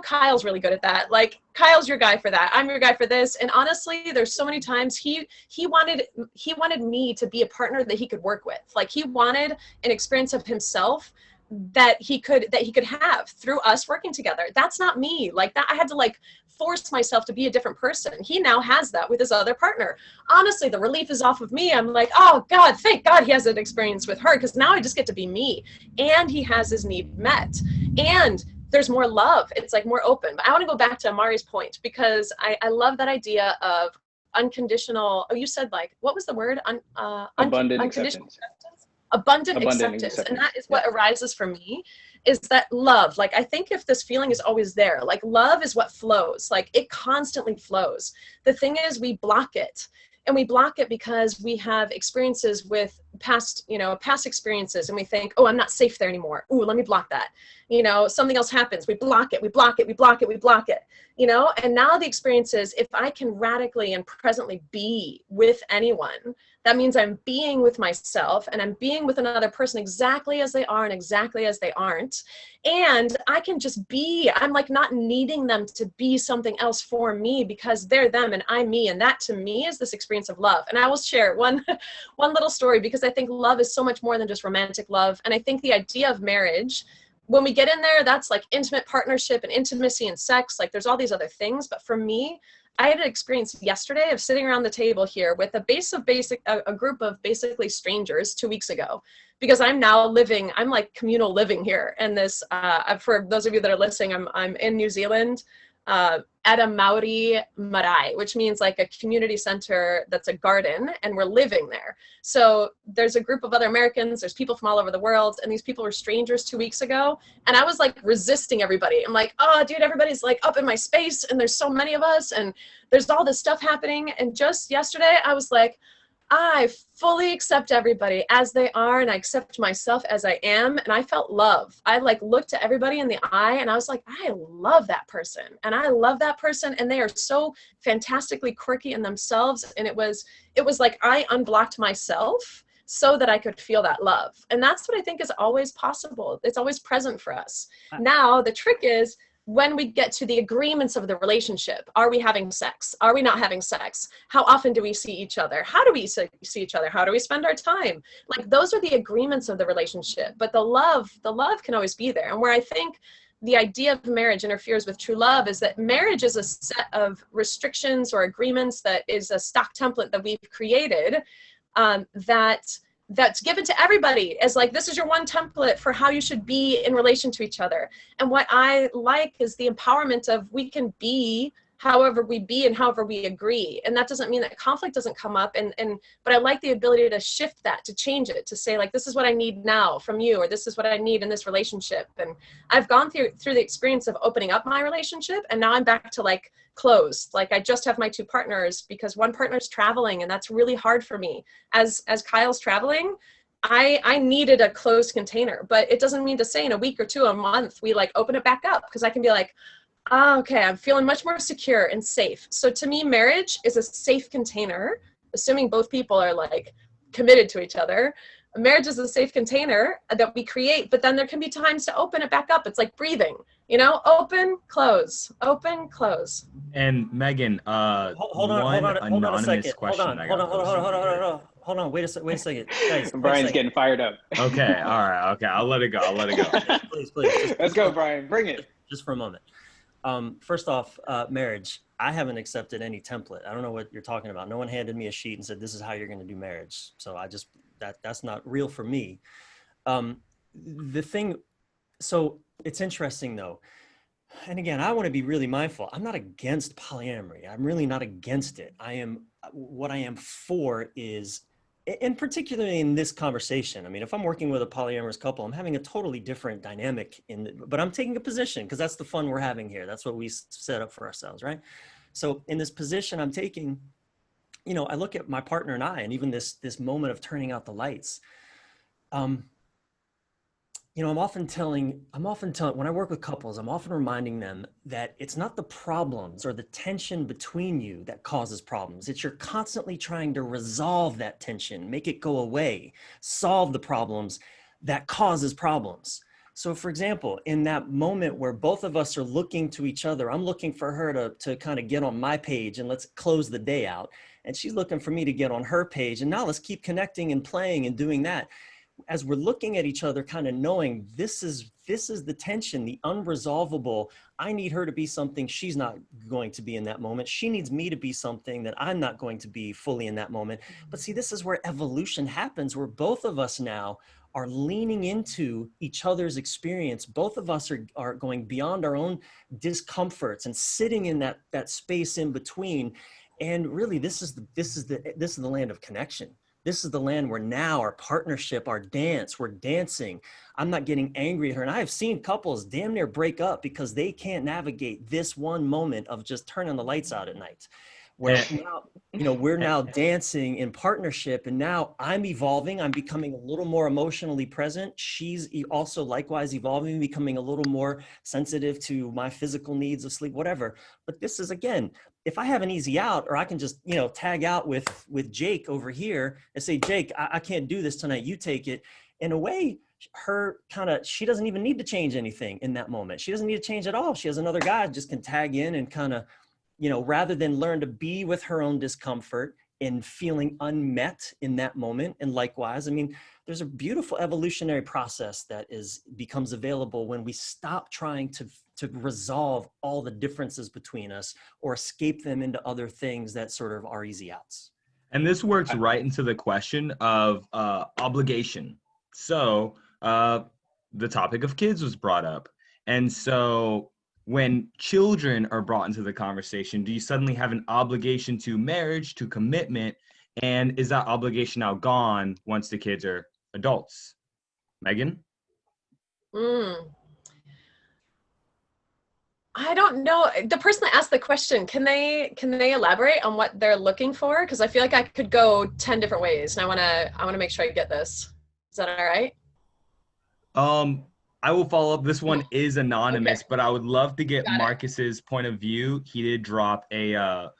Kyle's really good at that. Like, Kyle's your guy for that. I'm your guy for this. And honestly, there's so many times he wanted me to be a partner that he could work with. Like, he wanted an experience of himself that he could have through us working together. That's not me. Like that, I had to like force myself to be a different person. He now has that with his other partner. Honestly, the relief is off of me. I'm like, oh God, thank God he has an experience with her, because now I just get to be me. And he has his need met. And there's more love. It's like more open. But I want to go back to Amari's point, because I love that idea of unconditional. Oh, you said like, what was the word? Abundant acceptance. Abundant acceptance. And that is what arises for me, is that love. Like, I think if this feeling is always there, like love is what flows, like it constantly flows. The thing is, we block it. And we block it because we have experiences with past experiences, and we think, oh, I'm not safe there anymore. Ooh, let me block that. Something else happens. We block it, we block it, we block it, we block it, and now the experience is, if I can radically and presently be with anyone, that means I'm being with myself and I'm being with another person exactly as they are and exactly as they aren't. And I can just be, I'm like not needing them to be something else for me, because they're them and I'm me. And that to me is this experience of love. And I will share one little story, because I think love is so much more than just romantic love. And I think the idea of marriage, when we get in there, that's like intimate partnership and intimacy and sex. Like there's all these other things. But for me, I had an experience yesterday of sitting around the table here with a group of basically strangers 2 weeks ago, because I'm now I'm like communal living here. And this, for those of you that are listening, I'm in New Zealand, at Amory, Marae, which means like a community center that's a garden, and we're living there. So there's a group of other Americans, there's people from all over the world, and these people were strangers 2 weeks ago. And I was like resisting everybody. I'm like, oh dude, everybody's like up in my space and there's so many of us and there's all this stuff happening. And just yesterday I was like, I fully accept everybody as they are, and I accept myself as I am. And I felt love. I like looked at everybody in the eye and I was like, I love that person. And I love that person. And they are so fantastically quirky in themselves. And it was like I unblocked myself so that I could feel that love. And that's what I think is always possible. It's always present for us. Now, the trick is, when we get to the agreements of the relationship, are we having sex? Are we not having sex? How often do we see each other? How do we see each other? How do we spend our time? Like those are the agreements of the relationship. But the love can always be there. And where I think the idea of marriage interferes with true love is that marriage is a set of restrictions or agreements that is a stock template that we've created, that's given to everybody as like, this is your one template for how you should be in relation to each other. And what I like is the empowerment of, we can be however we be and however we agree. And that doesn't mean that conflict doesn't come up. But I like the ability to shift that, to change it, to say like, this is what I need now from you, or this is what I need in this relationship. And I've gone through the experience of opening up my relationship, and now I'm back to like closed. Like I just have my 2 partners because one partner's traveling, and that's really hard for me. As Kyle's traveling, I needed a closed container, but it doesn't mean to say in a week or 2, a month, we like open it back up, because I can be like, oh, okay, I'm feeling much more secure and safe. So to me, marriage is a safe container, assuming both people are like committed to each other. Marriage is a safe container that we create, but then there can be times to open it back up. It's like breathing, you know, open, close, open, close. And Megan, hold on a second. Hold on. Wait a second, guys. Brian's getting fired up. Okay, all right, okay. I'll let it go. Please. Let's go, Brian. Bring it. Just for a moment. First off, marriage. I haven't accepted any template. I don't know what you're talking about. No one handed me a sheet and said, this is how you're going to do marriage. So that's not real for me. So it's interesting though. And again, I want to be really mindful. I'm not against polyamory. I'm really not against it. What I am for is, and particularly in this conversation, I mean, if I'm working with a polyamorous couple, I'm having a totally different dynamic but I'm taking a position because that's the fun we're having here. That's what we set up for ourselves, right? So in this position I'm taking, you know, I look at my partner and I, and even this moment of turning out the lights, you know, I'm often telling, when I work with couples, I'm often reminding them that it's not the problems or the tension between you that causes problems. It's you're constantly trying to resolve that tension, make it go away, solve the problems that causes problems. So for example, in that moment where both of us are looking to each other, I'm looking for her to kind of get on my page and let's close the day out. And she's looking for me to get on her page. And now let's keep connecting and playing and doing that. As we're looking at each other, kind of knowing this is the tension, the unresolvable. I need her to be something she's not going to be in that moment. She needs me to be something that I'm not going to be fully in that moment. But see, this is where evolution happens, where both of us now are leaning into each other's experience. Both of us are going beyond our own discomforts and sitting in that space in between. And really, this is the land of connection. This is the land where now our partnership, our dance, we're dancing. I'm not getting angry at her. And I have seen couples damn near break up because they can't navigate this one moment of just turning the lights out at night. Where now, you know, we're now dancing in partnership, and now I'm evolving. I'm becoming a little more emotionally present. She's also likewise evolving, becoming a little more sensitive to my physical needs of sleep, whatever. But this is, again, if I have an easy out, or I can just, you know, tag out with Jake over here and say, Jake, I can't do this tonight. You take it. In a way, she doesn't even need to change anything in that moment. She doesn't need to change at all. She has another guy just can tag in and kind of, you know, rather than learn to be with her own discomfort and feeling unmet in that moment. And likewise, I mean, there's a beautiful evolutionary process that becomes available when we stop trying to resolve all the differences between us or escape them into other things that sort of are easy outs. And this works right into the question of obligation. So the topic of kids was brought up. And so when children are brought into the conversation, do you suddenly have an obligation to marriage, to commitment? And is that obligation now gone once the kids are adults? Megan? I don't know. The person that asked the question, can they elaborate on what they're looking for? Because I feel like I could go 10 different ways, and I wanna make sure I get this. Is that all right? I will follow up. This one is anonymous, Okay. but I would love to get Got it. Marcus's point of view. He did drop a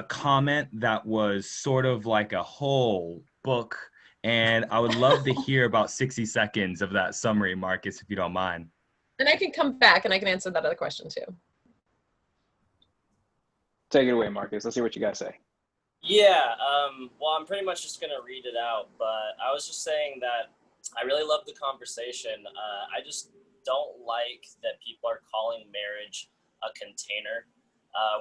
comment that was sort of like a whole book, and I would love to hear about 60 seconds of that summary, Marcus, if you don't mind. And I can come back and I can answer that other question too. Take it away, Marcus. Let's hear what you got to say. Yeah, well, I'm pretty much just going to read it out, but I was just saying that I really love the conversation. I just don't like that people are calling marriage a container.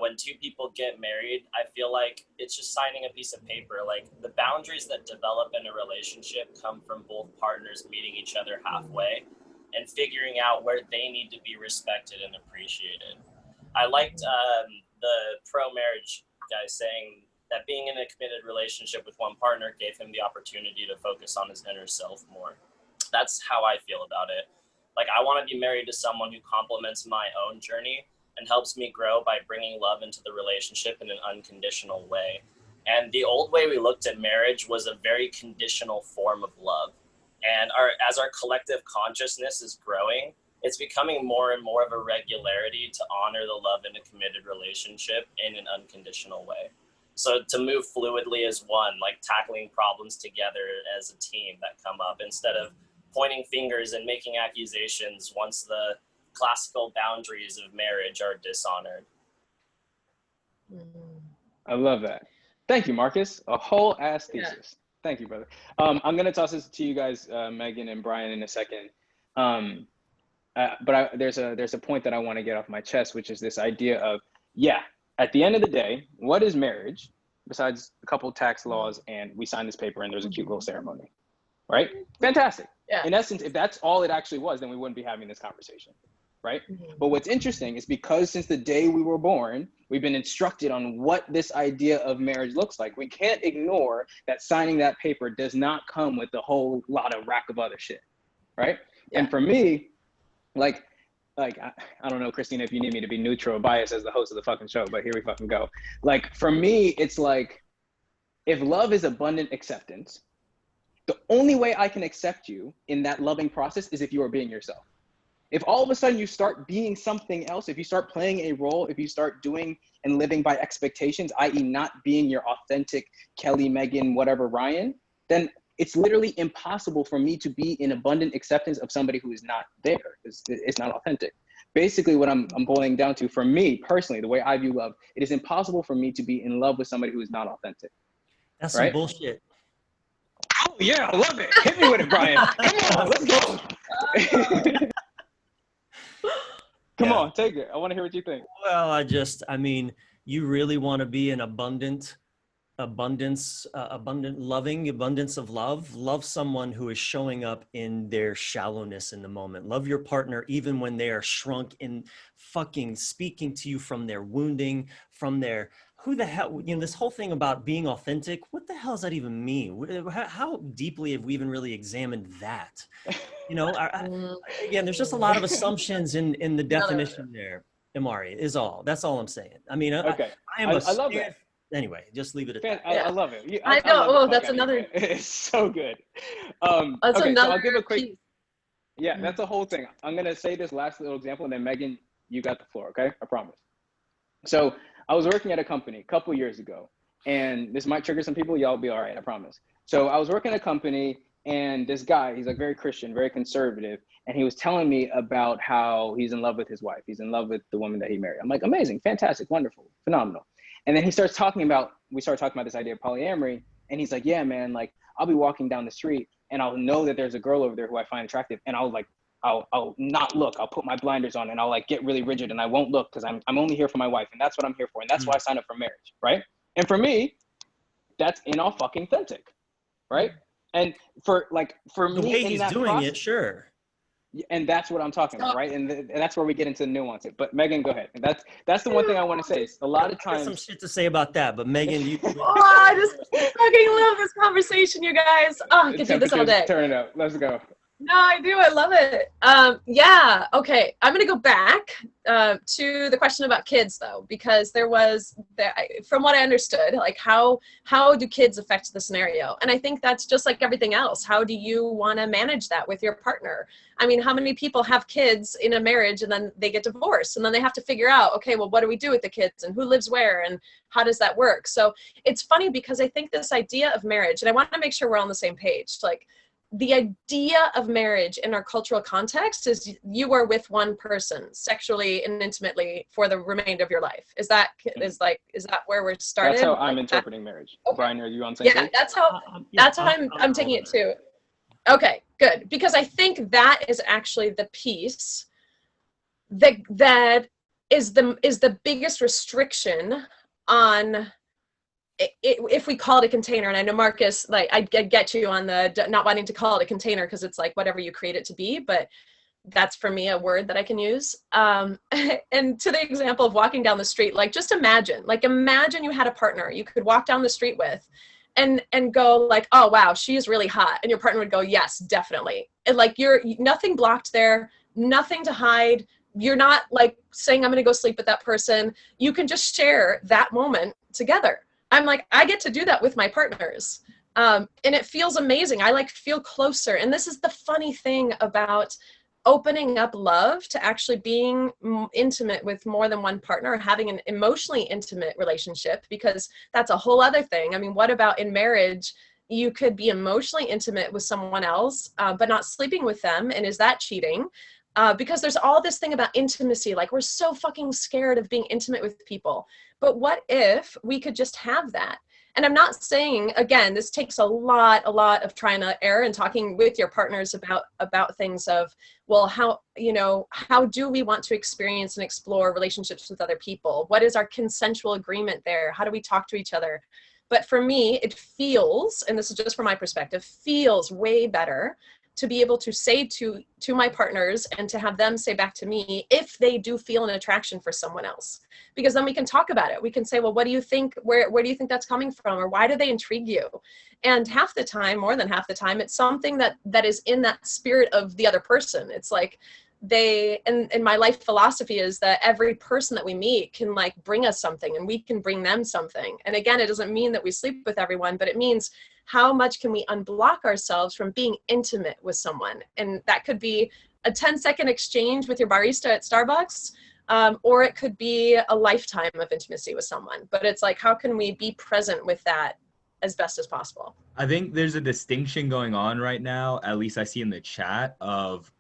When two people get married, I feel like it's just signing a piece of paper. Like, the boundaries that develop in a relationship come from both partners meeting each other halfway and figuring out where they need to be respected and appreciated. I liked the pro-marriage guy saying that being in a committed relationship with one partner gave him the opportunity to focus on his inner self more. That's how I feel about it. Like, I want to be married to someone who complements my own journey and helps me grow by bringing love into the relationship in an unconditional way. And the old way we looked at marriage was a very conditional form of love. And as our collective consciousness is growing, it's becoming more and more of a regularity to honor the love in a committed relationship in an unconditional way. So to move fluidly as one, like tackling problems together as a team that come up, instead of pointing fingers and making accusations once the classical boundaries of marriage are dishonored. I love that. Thank you, Marcus. A whole ass thesis. Yeah. Thank you, brother. I'm going to toss this to you guys, Megan and Bryan, in a second. But there's a point that I want to get off my chest, which is this idea of, at the end of the day, what is marriage besides a couple tax laws and we sign this paper and there's a cute little ceremony, right? Fantastic. Yeah. In essence, if that's all it actually was, then we wouldn't be having this conversation, right? Mm-hmm. But what's interesting is because since the day we were born, we've been instructed on what this idea of marriage looks like. We can't ignore that signing that paper does not come with a whole lot of rack of other shit, right? Yeah. And for me, like I don't know, Christina, if you need me to be neutral or biased as the host of the fucking show, but here we fucking go. Like, for me, it's like, if love is abundant acceptance, the only way I can accept you in that loving process is if you are being yourself. If all of a sudden you start being something else, if you start playing a role, if you start doing and living by expectations, i.e. not being your authentic Kelly, Megan, whatever, Ryan, then it's literally impossible for me to be in abundant acceptance of somebody who is not there. It's not authentic. Basically, what I'm boiling down to, for me personally, the way I view love, it is impossible for me to be in love with somebody who is not authentic. That's right? Some bullshit. Oh yeah, I love it. Hit me with it, Bryan. Come on, let's go. Come on, take it. I want to hear what you think. Well, you really want to be in abundant loving, abundance of love someone who is showing up in their shallowness in the moment. Love your partner even when they are shrunk in fucking speaking to you from their wounding, from their, who the hell, this whole thing about being authentic, what the hell does that even mean? How deeply have we even really examined that? Again, there's just a lot of assumptions in the definition there, Imari, that's all I'm saying. I mean, okay. I love that. Anyway, just leave it at that. I love it. I know. That's another. It's so good. That's okay, another. So I'll give a quick. Piece. Yeah, that's a whole thing. I'm gonna say this last little example, and then Megan, you got the floor. Okay, I promise. So I was working at a company a couple years ago, and this might trigger some people. Y'all be all right, I promise. So I was working at a company, and this guy, he's like very Christian, very conservative, and he was telling me about how he's in love with his wife. He's in love with the woman that he married. I'm like, amazing, fantastic, wonderful, phenomenal. And then we started talking about this idea of polyamory. And he's like, yeah, man, like I'll be walking down the street and I'll know that there's a girl over there who I find attractive. And I'll not look, I'll put my blinders on and I'll like get really rigid and I won't look because I'm only here for my wife. And that's what I'm here for. And that's why I signed up for marriage, right? And for me, that's inauthentic, right? And for the me, way he's doing it, sure. And that's what I'm talking about, right? And that's where we get into the nuance. But Megan, go ahead. And that's the one thing I want to say. Is a lot of times, some shit to say about that. But Megan, you. I just fucking love this conversation, you guys. Oh, I could do this all day. Turn it up. Let's go. No, I do. I love it. Yeah. Okay. I'm going to go back to the question about kids, though, because from what I understood, like how do kids affect the scenario? And I think that's just like everything else. How do you want to manage that with your partner? I mean, how many people have kids in a marriage and then they get divorced and then they have to figure out, okay, well, what do we do with the kids and who lives where and how does that work? So it's funny because I think this idea of marriage, and I want to make sure we're on the same page, like, the idea of marriage in our cultural context is you are with one person sexually and intimately for the remainder of your life. Is that where we're started? That's how I'm interpreting marriage. Okay. Bryan, are you on the same page? That's how I'm taking it too. Okay, good. Because I think that is actually the piece that is the biggest restriction on if we call it a container. And I know Marcus, like I get you on the not wanting to call it a container because it's like whatever you create it to be, but that's for me a word that I can use. And to the example of walking down the street, like just imagine you had a partner you could walk down the street with and go like, oh wow, she is really hot. And your partner would go, yes, definitely. And like you're nothing blocked there, nothing to hide. You're not like saying I'm going to go sleep with that person. You can just share that moment together. I'm like, I get to do that with my partners. And it feels amazing. I like feel closer. And this is the funny thing about opening up love to actually being intimate with more than one partner, or having an emotionally intimate relationship, because that's a whole other thing. I mean, what about in marriage? You could be emotionally intimate with someone else, but not sleeping with them. And is that cheating? Because there's all this thing about intimacy. Like we're so fucking scared of being intimate with people. But what if we could just have that? And I'm not saying, again, this takes a lot of trial and error and talking with your partners about things of, well, how do we want to experience and explore relationships with other people? What is our consensual agreement there? How do we talk to each other? But for me, it feels, and this is just from my perspective, feels way better to be able to say to my partners and to have them say back to me if they do feel an attraction for someone else. Because then we can talk about it. We can say, well, what do you think? Where do you think that's coming from? Or why do they intrigue you? And half the time, more than half the time, it's something that is in that spirit of the other person. It's like and my life philosophy is that every person that we meet can like bring us something, and we can bring them something. And again, it doesn't mean that we sleep with everyone, but it means how much can we unblock ourselves from being intimate with someone? And that could be a 10-second exchange with your barista at Starbucks, or it could be a lifetime of intimacy with someone. But it's like, how can we be present with that as best as possible? I think there's a distinction going on right now, at least I see in the chat, of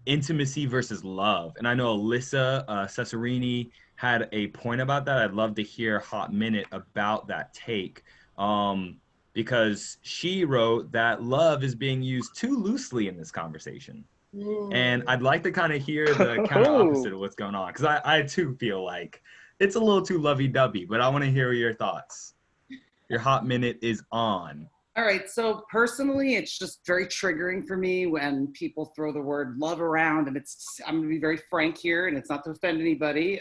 intimacy versus love. And I know Alyssa Cesarini had a point about that. I'd love to hear Hot Minute about that take. Because she wrote that love is being used too loosely in this conversation. And I'd like to kind of hear the counter opposite of what's going on, because I too feel like it's a little too lovey-dovey, but I want to hear your thoughts. Your Hot Minute is on. All right, so personally, it's just very triggering for me when people throw the word love around, and I'm going to be very frank here, and it's not to offend anybody.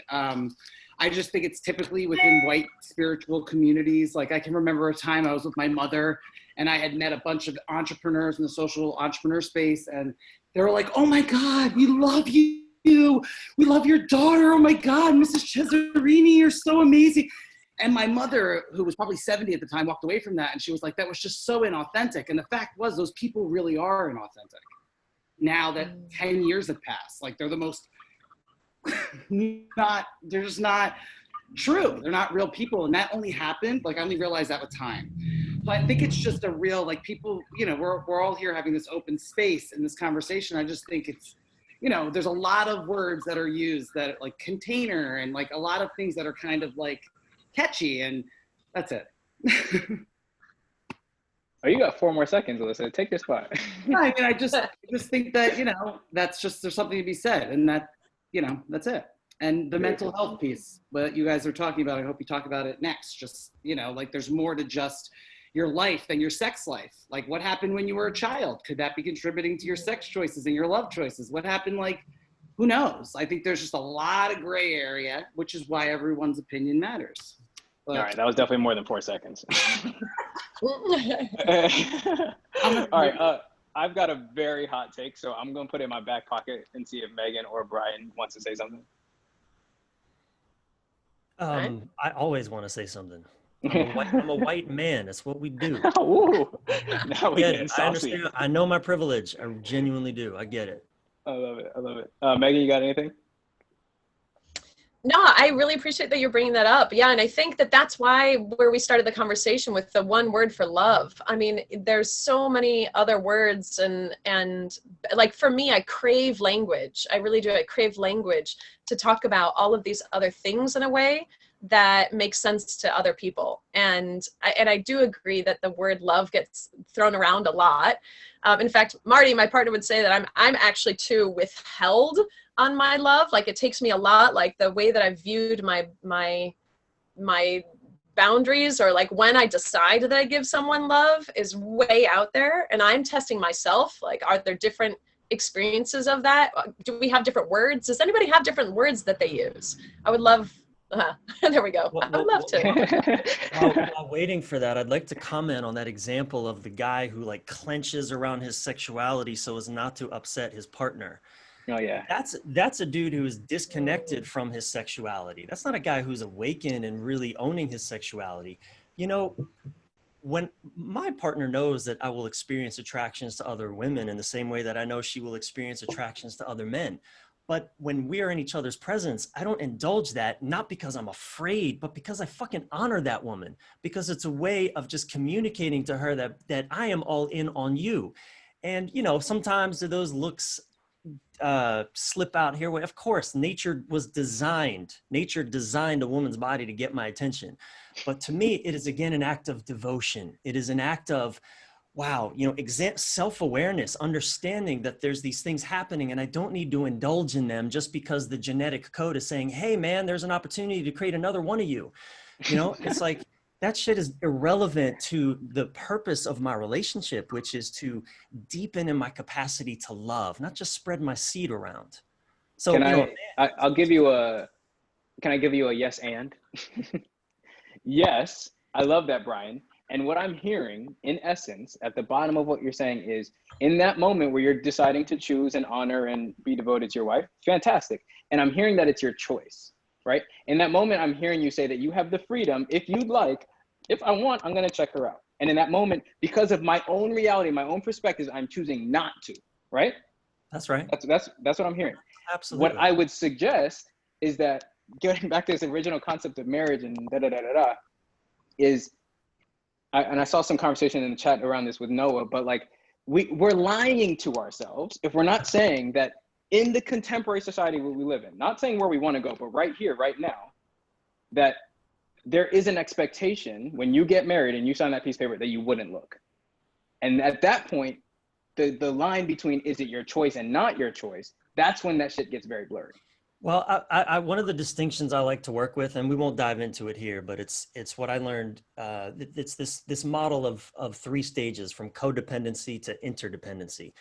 I just think it's typically within white spiritual communities. Like I can remember a time I was with my mother and I had met a bunch of entrepreneurs in the social entrepreneur space, and they were like, oh my God, we love you. We love your daughter. Oh my God, Mrs. Cesarini, you're so amazing. And my mother, who was probably 70 at the time, walked away from that. And she was like, that was just so inauthentic. And the fact was, those people really are inauthentic. Now that 10 years have passed, like they're the most they're just not true. They're not real people. And that only happened, like I only realized that with time. But I think it's just a real, like people, we're all here having this open space in this conversation. I just think it's, there's a lot of words that are used that like container and like a lot of things that are kind of like catchy, and that's it. Oh, you got 4 more seconds, Alyssa. Take your spot. Yeah, I mean, I just think that, that's just, there's something to be said, and that, that's it. And the mental health piece, what you guys are talking about, I hope you talk about it next. Just, like there's more to just your life than your sex life. Like what happened when you were a child? Could that be contributing to your sex choices and your love choices? What happened? Like, who knows? I think there's just a lot of gray area, which is why everyone's opinion matters. But, all right, that was definitely more than 4 seconds. All right, I've got a very hot take, so I'm going to put it in my back pocket and see if Megan or Bryan wants to say something. I always want to say something. I'm a white man. That's what we do. Ooh, now we get I understand. I know my privilege. I genuinely do. I get it. I love it. I love it. Megan, you got anything? No, I really appreciate that you're bringing that up. Yeah, and I think that's why where we started the conversation with the one word for love. I mean, there's so many other words, and like for me, I crave language. I really do. I crave language to talk about all of these other things in a way that makes sense to other people. And I do agree that the word love gets thrown around a lot. In fact, Marty, my partner, would say that I'm actually too withheld on my love. Like it takes me a lot, like the way that I viewed my boundaries, or like when I decide that I give someone love is way out there, and I'm testing myself. Like, are there different experiences of that? Do we have different words? Does anybody have different words that they use? I would love, there we go. I would love to. While waiting for that, I'd like to comment on that example of the guy who like clenches around his sexuality so as not to upset his partner. Oh yeah. That's a dude who is disconnected from his sexuality. That's not a guy who's awakened and really owning his sexuality. You know, when my partner knows that I will experience attractions to other women in the same way that I know she will experience attractions to other men. But when we are in each other's presence, I don't indulge that, not because I'm afraid, but because I fucking honor that woman, because it's a way of just communicating to her that I am all in on you. And, you know, sometimes do those looks slip out here? Well, of course, nature designed a woman's body to get my attention. But to me, it is again an act of devotion. It is an act of, wow, you know, self-awareness, understanding that there's these things happening and I don't need to indulge in them just because the genetic code is saying, hey man, there's an opportunity to create another one of you. You know, it's like, that shit is irrelevant to the purpose of my relationship, which is to deepen in my capacity to love, not just spread my seed around. So I'll give you can I give you a yes and? Yes, I love that, Bryan. And what I'm hearing, in essence, at the bottom of what you're saying is, in that moment where you're deciding to choose and honor and be devoted to your wife, fantastic. And I'm hearing that it's your choice, right? In that moment, I'm hearing you say that you have the freedom, if you'd like, if I want, I'm going to check her out. And in that moment, because of my own reality, my own perspectives, I'm choosing not to, right? That's right. That's what I'm hearing. Absolutely. What I would suggest is that, getting back to this original concept of marriage and is, and I saw some conversation in the chat around this with Noah, but like we're lying to ourselves if we're not saying that in the contemporary society we live in, not saying where we want to go, but right here, right now, that there is an expectation when you get married and you sign that piece of paper that you wouldn't look. And at that point, the line between is it your choice and not your choice, that's when that shit gets very blurry. Well, I one of the distinctions I like to work with, and we won't dive into it here, but it's what I learned. It's this model of 3 stages, from codependency to interdependency,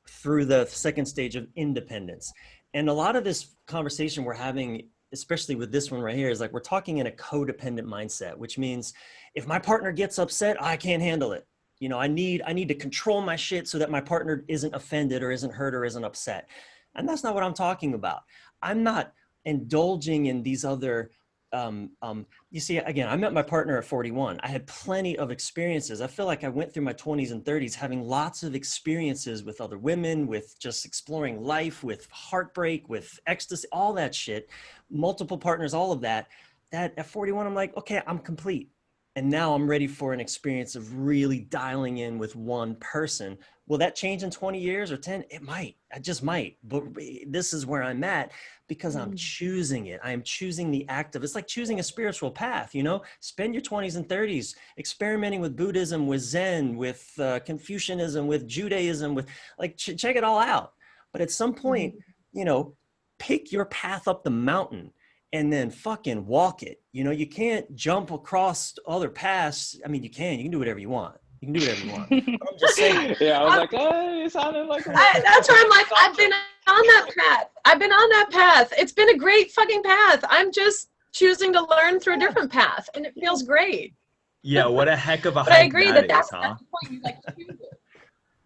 through the second stage of independence. And a lot of this conversation we're having, especially with this one right here, is like we're talking in a codependent mindset, which means if my partner gets upset, I can't handle it. You know, I need to control my shit so that my partner isn't offended or isn't hurt or isn't upset. And that's not what I'm talking about. I'm not indulging in these other, you see, again, I met my partner at 41. I had plenty of experiences. I feel like I went through my 20s and 30s having lots of experiences with other women, with just exploring life, with heartbreak, with ecstasy, all that shit, multiple partners, all of that. That at 41, I'm like, okay, I'm complete. And now I'm ready for an experience of really dialing in with one person. Will that change in 20 years or 10? It might. I just might. But this is where I'm at because I'm choosing it. I am choosing the active. It's like choosing a spiritual path, you know? Spend your 20s and 30s experimenting with Buddhism, with Zen, with Confucianism, with Judaism, with like, check it all out. But at some point, you know, pick your path up the mountain and then fucking walk it. You know, you can't jump across other paths. I mean, you can do whatever you want. You can do whatever you want. But I'm just saying. Yeah, I was like, oh, it sounded like. That's where I'm like, I've been on that path. I've been on that path. It's been a great fucking path. I'm just choosing to learn through a different path, and it feels great. Yeah, what a heck of a But I agree that that's is, huh? the point. You like choose it.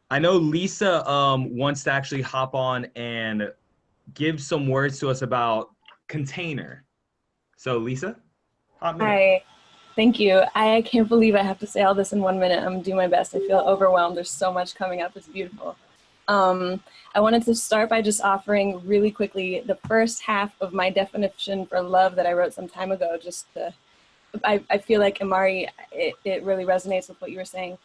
I know Lisa wants to actually hop on and give some words to us about container. So Lisa, hop in. Hi. Thank you. I can't believe I have to say all this in 1 minute. I'm gonna do my best. I feel overwhelmed. There's so much coming up. It's beautiful. I wanted to start by just offering really quickly the first half of my definition for love that I wrote some time ago. I feel like, Imari, it really resonates with what you were saying.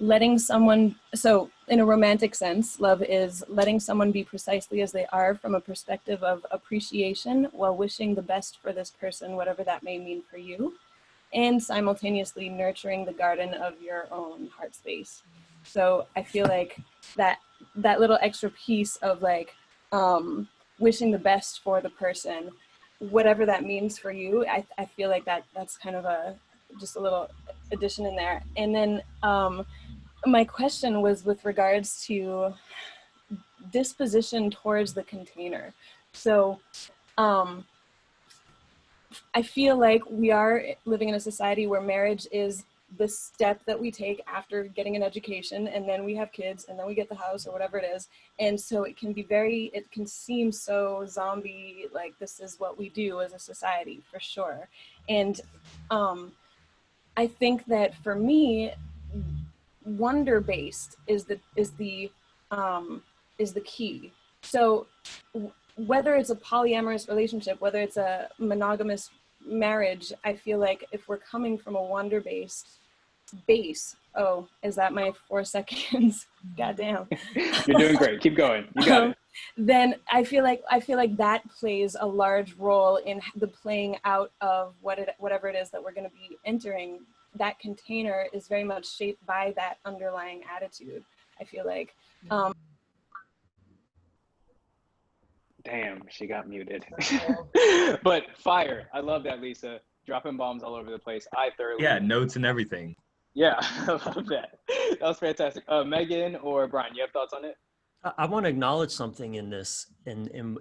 Letting someone, so in a romantic sense, love is letting someone be precisely as they are from a perspective of appreciation while wishing the best for this person, whatever that may mean for you, and simultaneously nurturing the garden of your own heart space. So I feel like that little extra piece of like wishing the best for the person, whatever that means for you, I feel like that's kind of just a little addition in there. And then my question was with regards to disposition towards the container. So I feel like we are living in a society where marriage is the step that we take after getting an education, and then we have kids, and then we get the house or whatever it is. And so it can seem so zombie, like this is what we do as a society, for sure. And I think that for me, wonder-based is the key. So whether it's a polyamorous relationship, whether it's a monogamous marriage, I feel like if we're coming from a wonder-based base, oh, is that my 4 seconds? Goddamn. You're doing great. Keep going. You got it. Then I feel like that plays a large role in the playing out of whatever it is that we're going to be entering. That container is very much shaped by that underlying attitude, I feel like. Damn, she got muted. But fire. I love that, Lisa. Dropping bombs all over the place. I thoroughly. Yeah, notes and everything. Yeah, I love that. That was fantastic. Megan or Bryan, you have thoughts on it? I want to acknowledge something in this, and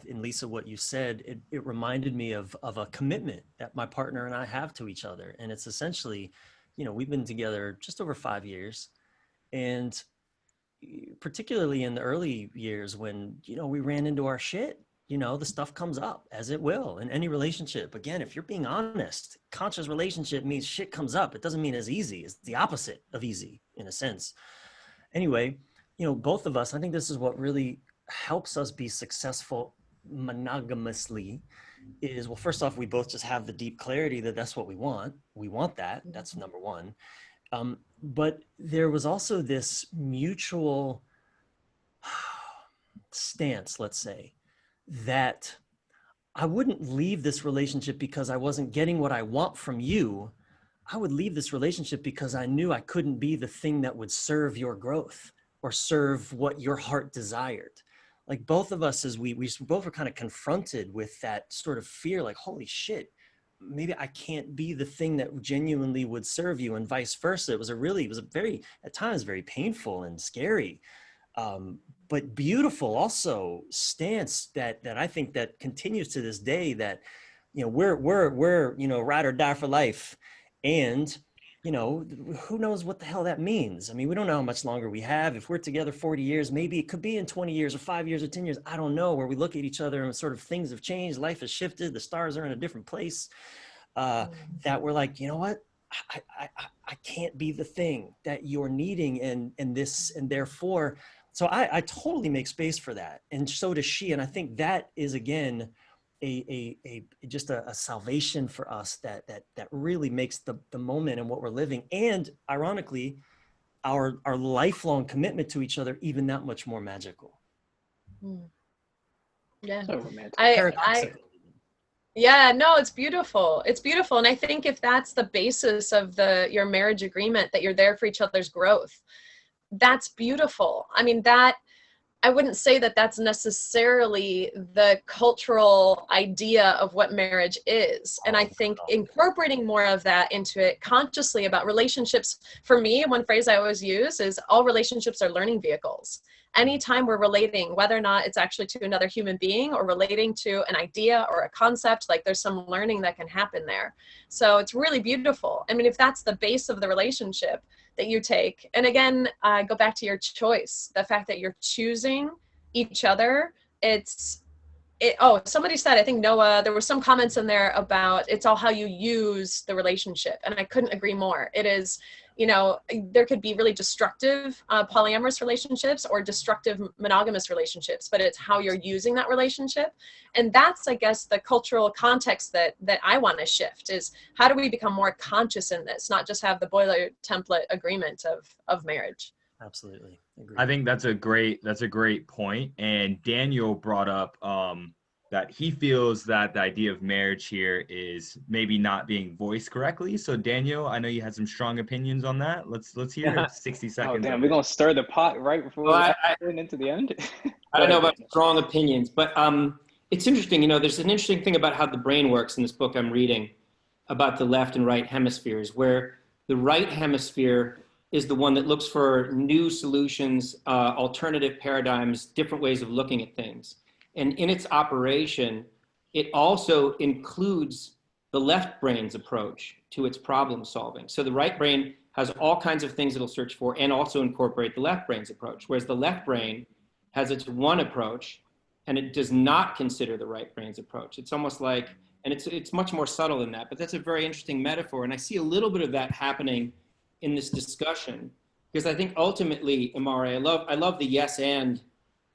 Lisa, what you said, it reminded me of a commitment that my partner and I have to each other. And it's essentially, we've been together just over 5 years. And particularly in the early years when, we ran into our shit, the stuff comes up, as it will in any relationship. Again, if you're being honest, conscious relationship means shit comes up. It doesn't mean as easy. It's the opposite of easy in a sense. Anyway, both of us, I think this is what really helps us be successful monogamously is, well, first off, we both just have the deep clarity that that's what we want. We want that. That's number one. But there was also this mutual stance, let's say, that I wouldn't leave this relationship because I wasn't getting what I want from you. I would leave this relationship because I knew I couldn't be the thing that would serve your growth or serve what your heart desired. Like both of us, as we both were kind of confronted with that sort of fear, like, holy shit, maybe I can't be the thing that genuinely would serve you, and vice versa. It was a very, at times, very painful and scary, but beautiful also stance that I think that continues to this day, that, we're ride or die for life. And, who knows what the hell that means? I mean, we don't know how much longer we have. If we're together 40 years, maybe it could be in 20 years or 5 years or 10 years. I don't know, where we look at each other and sort of things have changed. Life has shifted. The stars are in a different place, that we're like, you know what? I can't be the thing that you're needing and therefore, so I totally make space for that. And so does she. And I think that is, again, just a salvation for us that really makes the moment and what we're living, and ironically our lifelong commitment to each other, even that much more magical. Yeah. So romantic. Yeah, no, it's beautiful. It's beautiful. And I think if that's the basis of your marriage agreement, that you're there for each other's growth, that's beautiful. I mean, I wouldn't say that that's necessarily the cultural idea of what marriage is. And I think incorporating more of that into it consciously about relationships, for me, one phrase I always use is all relationships are learning vehicles. Anytime we're relating, whether or not it's actually to another human being or relating to an idea or a concept, like there's some learning that can happen there. So it's really beautiful. I mean, if that's the base of the relationship that you take, and again, go back to your choice, the fact that you're choosing each other, somebody said, I think Noah, there were some comments in there about it's all how you use the relationship. And I couldn't agree more. It is, there could be really destructive polyamorous relationships or destructive monogamous relationships, but it's how you're using that relationship. And that's, I guess, the cultural context that I want to shift is, how do we become more conscious in this, not just have the boiler template agreement of marriage. Absolutely. Agreed. I think that's a great point. And Daniel brought up that he feels that the idea of marriage here is maybe not being voiced correctly. So Daniel, I know you had some strong opinions on that. Let's hear it. 60 seconds. Oh, damn, we're going to stir the pot right before we get into the end. I don't know about strong opinions, but it's interesting. There's an interesting thing about how the brain works in this book I'm reading about the left and right hemispheres, where the right hemisphere is the one that looks for new solutions, alternative paradigms, different ways of looking at things. And in its operation, it also includes the left brain's approach to its problem solving. So the right brain has all kinds of things it'll search for and also incorporate the left brain's approach, whereas the left brain has its one approach and it does not consider the right brain's approach. It's almost like, and it's much more subtle than that, but that's a very interesting metaphor. And I see a little bit of that happening in this discussion, because I think ultimately, Imari, I love the yes and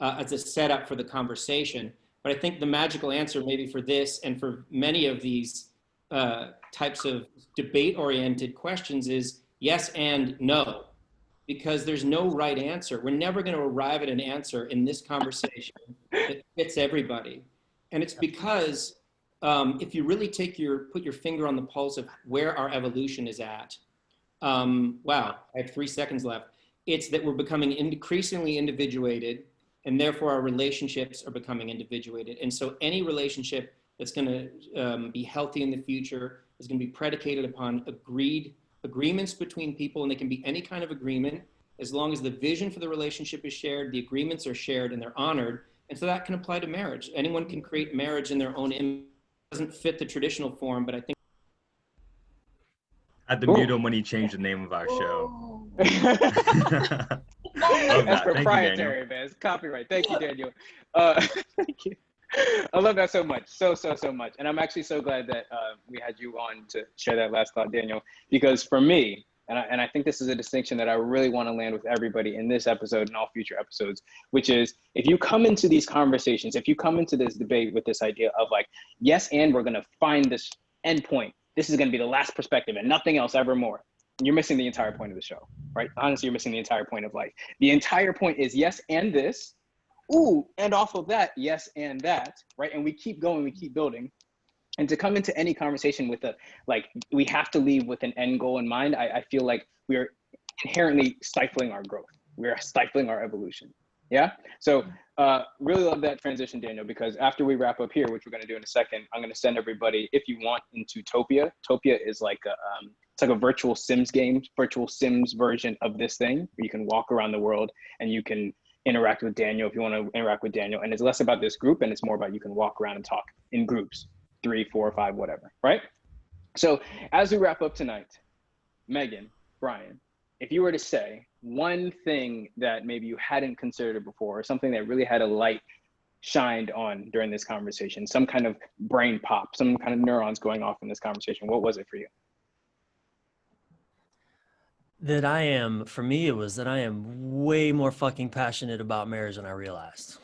as a setup for the conversation, but I think the magical answer maybe for this and for many of these types of debate-oriented questions is yes and no, because there's no right answer. We're never going to arrive at an answer in this conversation that fits everybody. And it's because if you really put your finger on the pulse of where our evolution is at, wow, I have 3 seconds left. It's that we're becoming increasingly individuated, and therefore our relationships are becoming individuated. And so any relationship that's going to be healthy in the future is going to be predicated upon agreements between people, and they can be any kind of agreement as long as the vision for the relationship is shared, the agreements are shared, and they're honored. And so that can apply to marriage. Anyone can create marriage in their own image. It doesn't fit the traditional form, but I think I had to mute him when he changed the name of our show. That's proprietary, man. It's copyright. Thank you, Daniel. Thank you. I love that so much, so much. And I'm actually so glad that we had you on to share that last thought, Daniel, because for me, and I think this is a distinction that I really want to land with everybody in this episode and all future episodes, which is if you come into these conversations, if you come into this debate with this idea of like, yes, and we're going to find this end point, this is going to be the last perspective and nothing else ever more, you're missing the entire point of the show, right? Honestly, you're missing the entire point of life. The entire point is yes, and this, ooh, and off of that, yes, and that, right? And we keep going, we keep building. And to come into any conversation with we have to leave with an end goal in mind, I feel like we are inherently stifling our growth. We are stifling our evolution. Yeah? So really love that transition, Daniel, because after we wrap up here, which we're going to do in a second, I'm going to send everybody, if you want, into Topia. Topia is like it's like a virtual Sims game, virtual Sims version of this thing, where you can walk around the world and you can interact with Daniel if you want to interact with Daniel. And it's less about this group and it's more about you can walk around and talk in groups, 3, 4, 5, whatever, right? So as we wrap up tonight, Megan, Bryan, if you were to say one thing that maybe you hadn't considered before, or something that really had a light shined on during this conversation, some kind of brain pop, some kind of neurons going off in this conversation, what was it for you? For me, it was that I am way more fucking passionate about marriage than I realized.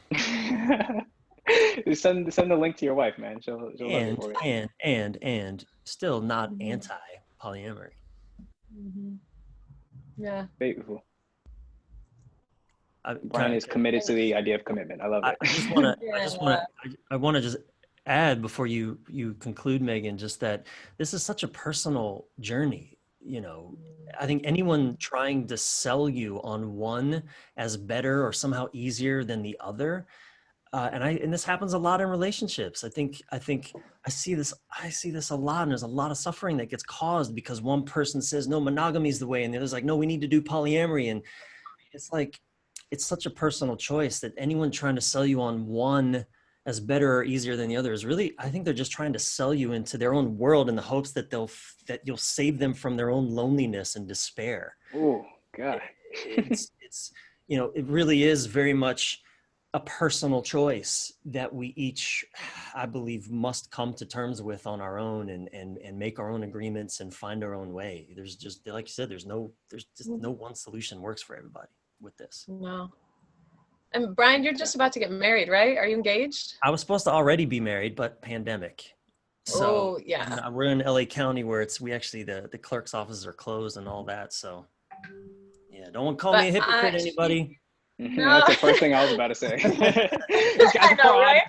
Send the link to your wife, man. She'll love it for you. And still not anti-polyamory. Mm-hmm. Yeah. Beautiful. Bryan is committed to the idea of commitment. I love it. I want to just add before you conclude, Megan, just that this is such a personal journey. You know, I think anyone trying to sell you on one as better or somehow easier than the other, and this happens a lot in relationships. I think I see this a lot, and there's a lot of suffering that gets caused because one person says no, monogamy is the way, and the other's like, no, we need to do polyamory, and it's like it's such a personal choice that anyone trying to sell you on one as better or easier than the other is really, I think they're just trying to sell you into their own world in the hopes that you'll save them from their own loneliness and despair. Oh God. It's it really is very much a personal choice that we each, I believe, must come to terms with on our own and make our own agreements and find our own way. There's just, like you said, there's just no one solution works for everybody with this. No. And Bryan, you're just about to get married, right? Are you engaged? I was supposed to already be married, but pandemic. So yeah. We're in LA County where the clerk's offices are closed and all that. So yeah, don't call me a hypocrite, anybody. No. That's the first thing I was about to say. I know, right?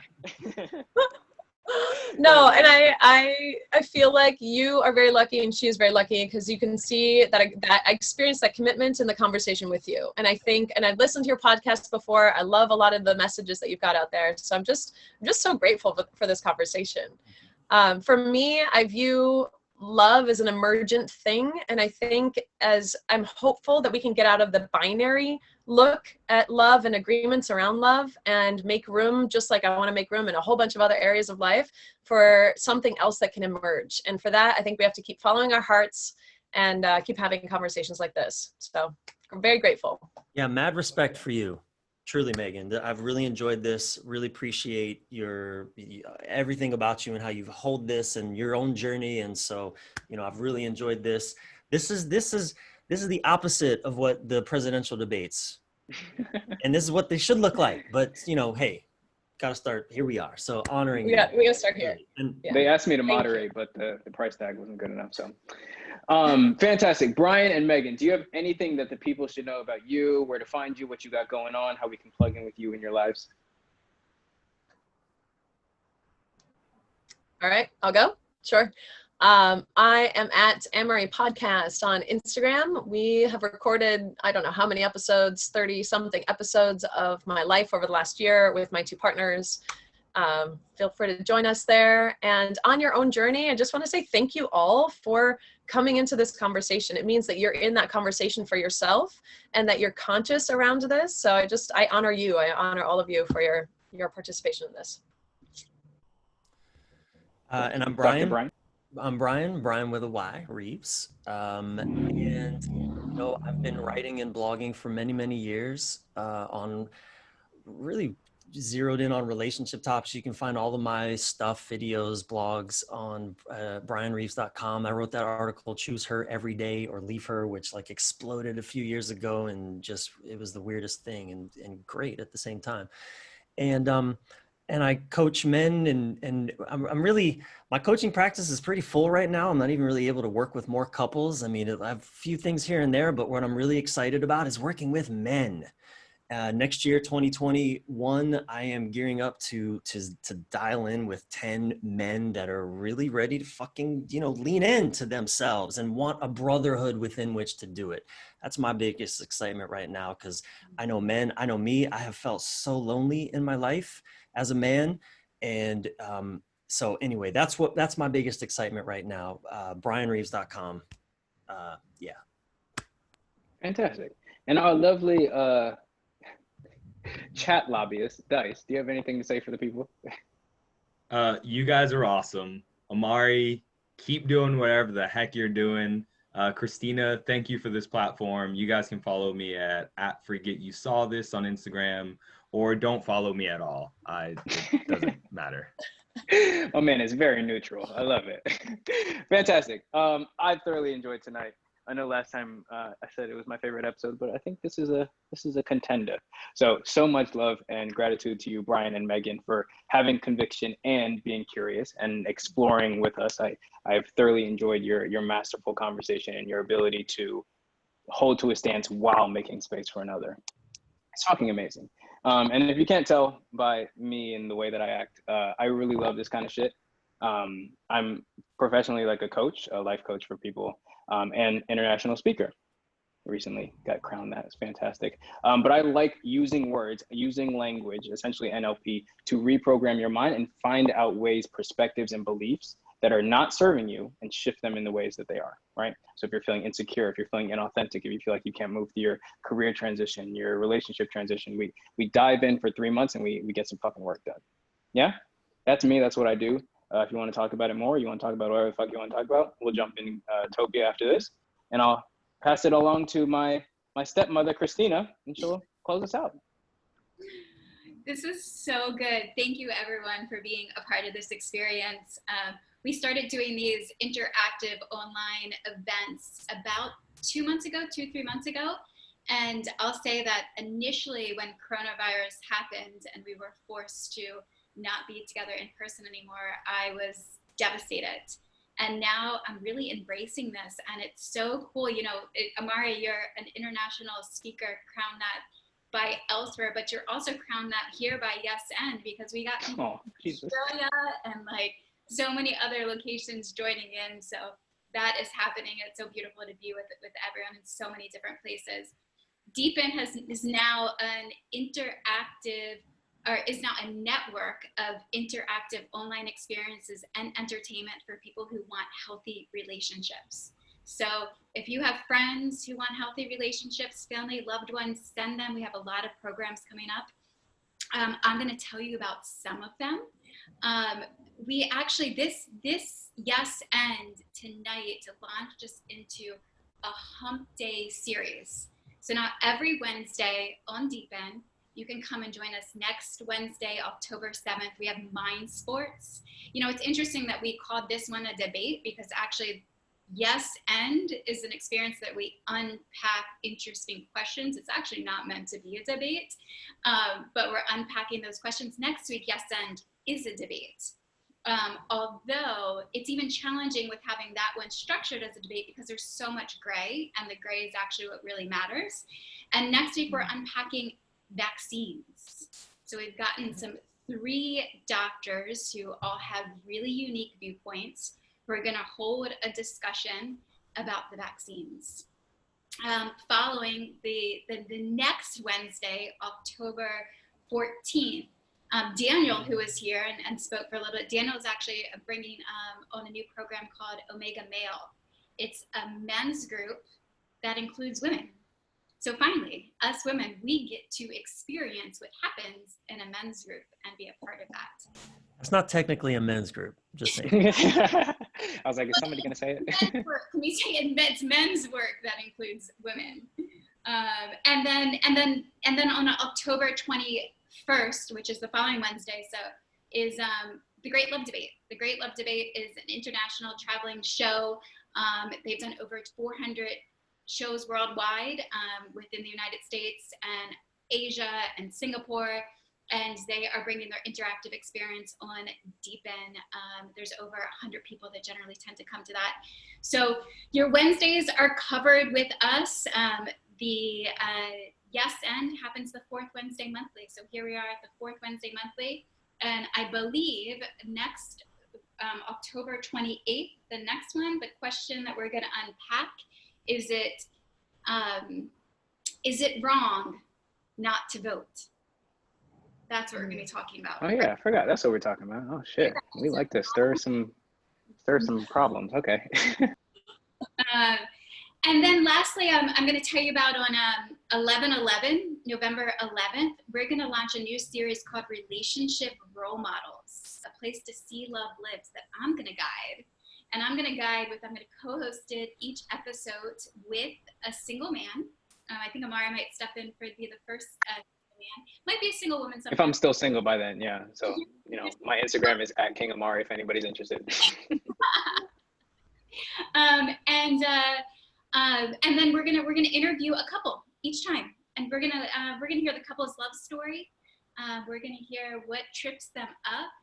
No, and I feel like you are very lucky and she is very lucky because you can see that I experienced that commitment in the conversation with you. And I think, and I've listened to your podcast before. I love a lot of the messages that you've got out there. So I'm just so grateful for this conversation. For me, I view love is an emergent thing. And I think as I'm hopeful that we can get out of the binary look at love and agreements around love and make room, just like I want to make room in a whole bunch of other areas of life, for something else that can emerge. And for that, I think we have to keep following our hearts and keep having conversations like this. So I'm very grateful. Yeah, mad respect for you. Truly, Megan. I've really enjoyed this. Really appreciate your everything about you and how you hold this and your own journey. And so, I've really enjoyed this. This is the opposite of what the presidential debates, and this is what they should look like. But hey, gotta start. Here we are. So honoring. We gotta start here. And they asked me to moderate, but the price tag wasn't good enough. So. Fantastic. Bryan and Megan, do you have anything that the people should know about you, where to find you, what you got going on, how we can plug in with you in your lives? All right, I'll go. Sure. I am at Amory Podcast on Instagram. We have recorded, I don't know how many episodes, 30 something episodes of my life over the last year with my 2 partners. Feel free to join us there. And on your own journey, I just want to say thank you all for coming into this conversation. It means that you're in that conversation for yourself and that you're conscious around this. So I honor you. I honor all of you for your participation in this. And I'm Bryan. I'm Bryan with a Y, Reeves. And I've been writing and blogging for many, many years on really zeroed in on relationship topics. You can find all of my stuff, videos, blogs on bryanreeves.com. I wrote that article, Choose Her Every Day or Leave Her, which exploded a few years ago, and it was the weirdest thing and great at the same time. And I coach men, and I'm really, my coaching practice is pretty full right now. I'm not even really able to work with more couples. I mean, I have a few things here and there, but what I'm really excited about is working with men. Next year, 2021, I am gearing up to dial in with 10 men that are really ready to fucking, lean into themselves and want a brotherhood within which to do it. That's my biggest excitement right now, because I know men, I know me, I have felt so lonely in my life as a man. And so anyway, that's my biggest excitement right now. bryanreeves.com. Yeah. Fantastic. And our lovely chat lobbyist, Dice, do you have anything to say for the people? You guys are awesome. Amari, keep doing whatever the heck you're doing. Christina, thank you for this platform. You guys can follow me at Forget You Saw This on Instagram, or don't follow me at all. It doesn't matter. Oh man, it's very neutral. I love it. Fantastic. I thoroughly enjoyed tonight. I know last time I said it was my favorite episode, but I think this is a contender. So much love and gratitude to you, Bryan and Megan, for having conviction and being curious and exploring with us. I've thoroughly enjoyed your masterful conversation and your ability to hold to a stance while making space for another. It's fucking amazing. And if you can't tell by me and the way that I act, I really love this kind of shit. I'm professionally like a coach, a life coach for people. And international speaker. Recently got crowned that. It's fantastic. But I like using words, using language, essentially NLP, to reprogram your mind and find out ways, perspectives, and beliefs that are not serving you and shift them in the ways that they are, right? So if you're feeling insecure, if you're feeling inauthentic, if you feel like you can't move through your career transition, your relationship transition, we dive in for 3 months and we get some fucking work done. Yeah, that's me. That's what I do. If you want to talk about it more, you want to talk about whatever the fuck you want to talk about, we'll jump in Topia after this. And I'll pass it along to my stepmother, Christina, and she'll close us out. This is so good. Thank you, everyone, for being a part of this experience. We started doing these interactive online events about 2 months ago, 2-3 months ago. And I'll say that initially when coronavirus happened and we were forced to not be together in person anymore, I was devastated. And now I'm really embracing this, and it's so cool. Amari, you're an international speaker, crowned that by elsewhere, but you're also crowned that here by Yes End, because we got people from Australia and so many other locations joining in. So that is happening. It's so beautiful to be with everyone in so many different places. WeDeepen is now an interactive is now a network of interactive online experiences and entertainment for people who want healthy relationships. So if you have friends who want healthy relationships, family, loved ones, send them. We have a lot of programs coming up. I'm going to tell you about some of them. We actually, this Yes End tonight launched us into a Hump Day series. So now every Wednesday on WeDeepen, you can come and join us next Wednesday, October 7th. We have Mind Sports. You know, it's interesting that we called this one a debate because actually Yes End is an experience that we unpack interesting questions. It's actually not meant to be a debate, but we're unpacking those questions. Next week, Yes End is a debate. Although it's even challenging with having that one structured as a debate because there's so much gray, and the gray is actually what really matters. And next week, we're unpacking vaccines. So we've gotten 3 doctors who all have really unique viewpoints. We're going to hold a discussion about the vaccines. Following the next Wednesday, October 14th, Daniel, who was here and spoke for a little bit, Daniel is actually bringing on a new program called Omega Male. It's a men's group that includes women. So finally, us women, we get to experience what happens in a men's group and be a part of that. It's not technically a men's group, just saying. I was like, is somebody going to say it? Can we say it's men's work that includes women? And then on October 21st, which is the following Wednesday, so is the Great Love Debate. The Great Love Debate is an international traveling show. They've done over 400 shows worldwide within the United States and Asia and Singapore. And they are bringing their interactive experience on WeDeepen. There's over 100 people that generally tend to come to that. So your Wednesdays are covered with us. The Yes End happens the 4th Wednesday monthly. So here we are at the 4th Wednesday monthly. And I believe next October 28th, the next one, the question that we're going to unpack, is it wrong not to vote? That's what we're going to be talking about. Oh yeah, I forgot. That's what we're talking about. Oh shit, we like to stir some problems. Okay. And then lastly, I'm going to tell you about on 11/11, November 11th, we're going to launch a new series called Relationship Role Models, a place to see love lives that I'm going to guide. And I'm going to co-host it each episode with a single man. I think Amory might step in for be the first man. Might be a single woman sometimes. If I'm still single by then, yeah. So, you know, my Instagram is @KingAmari if anybody's interested. And then we're gonna interview a couple each time, and we're gonna hear the couple's love story. We're gonna hear what trips them up,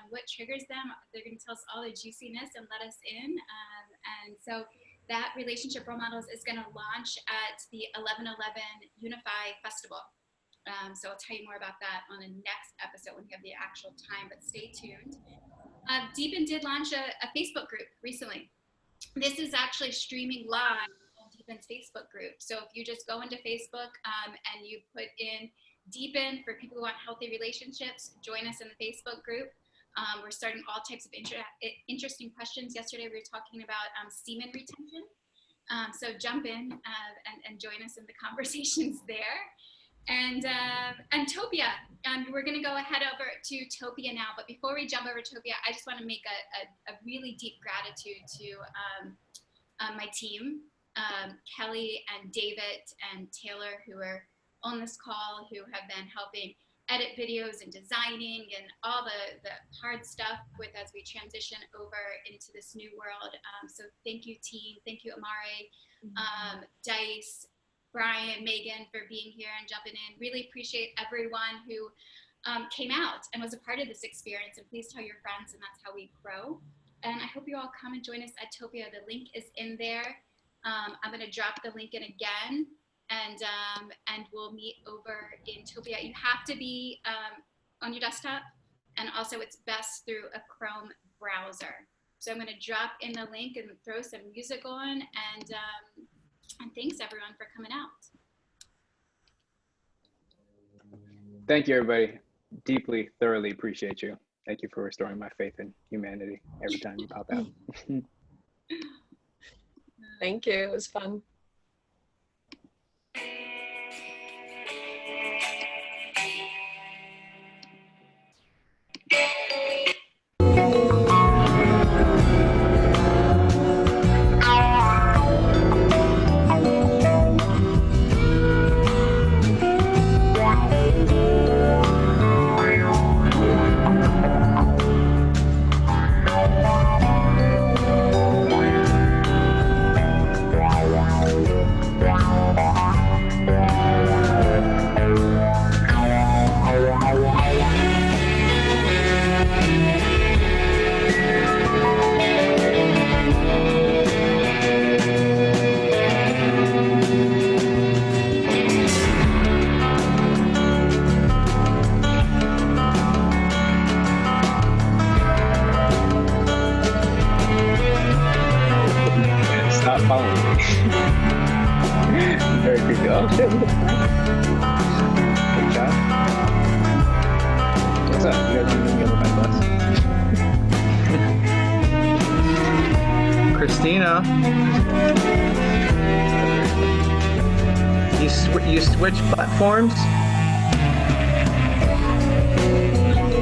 what triggers them. They're gonna tell us all the juiciness and let us in. And so that Relationship Role Models is gonna launch at the 11/11 Unify Festival. So I'll tell you more about that on the next episode when we have the actual time, but stay tuned. WeDeepen did launch a Facebook group recently. This is actually streaming live on WeDeepen's Facebook group. So if you just go into Facebook and you put in WeDeepen for people who want healthy relationships, join us in the Facebook group. We're starting all types of interesting questions. Yesterday we were talking about semen retention. So jump in and join us in the conversations there. And Topia, we're going to go ahead over to Topia now. But before we jump over to Topia, I just want to make a really deep gratitude to my team, Kelly and David and Taylor, who are on this call, who have been helping edit videos and designing and all the hard stuff with as we transition over into this new world. So thank you, team. Thank you, Amari, Dice, Bryan, Megan, for being here and jumping in. Really appreciate everyone who came out and was a part of this experience. And please tell your friends, and that's how we grow. And I hope you all come and join us at Topia. The link is in there. I'm going to drop the link in again, and we'll meet over in Topia. You have to be on your desktop, and also it's best through a Chrome browser. So I'm going to drop in the link and throw some music on, and thanks everyone for coming out. Thank you, everybody. deeply, thoroughly appreciate you. Thank you for restoring my faith in humanity every time you pop out. Thank you. It was fun. Stop following me. Very creepy. Oh shit, look at that. Hey, John. What's up? You guys want to meet me on the bus? Christina, you switch platforms?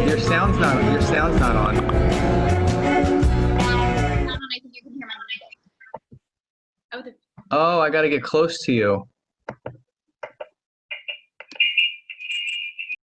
Your sound's not on. I think you can hear my mic. Oh, Oh, I gotta get close to you.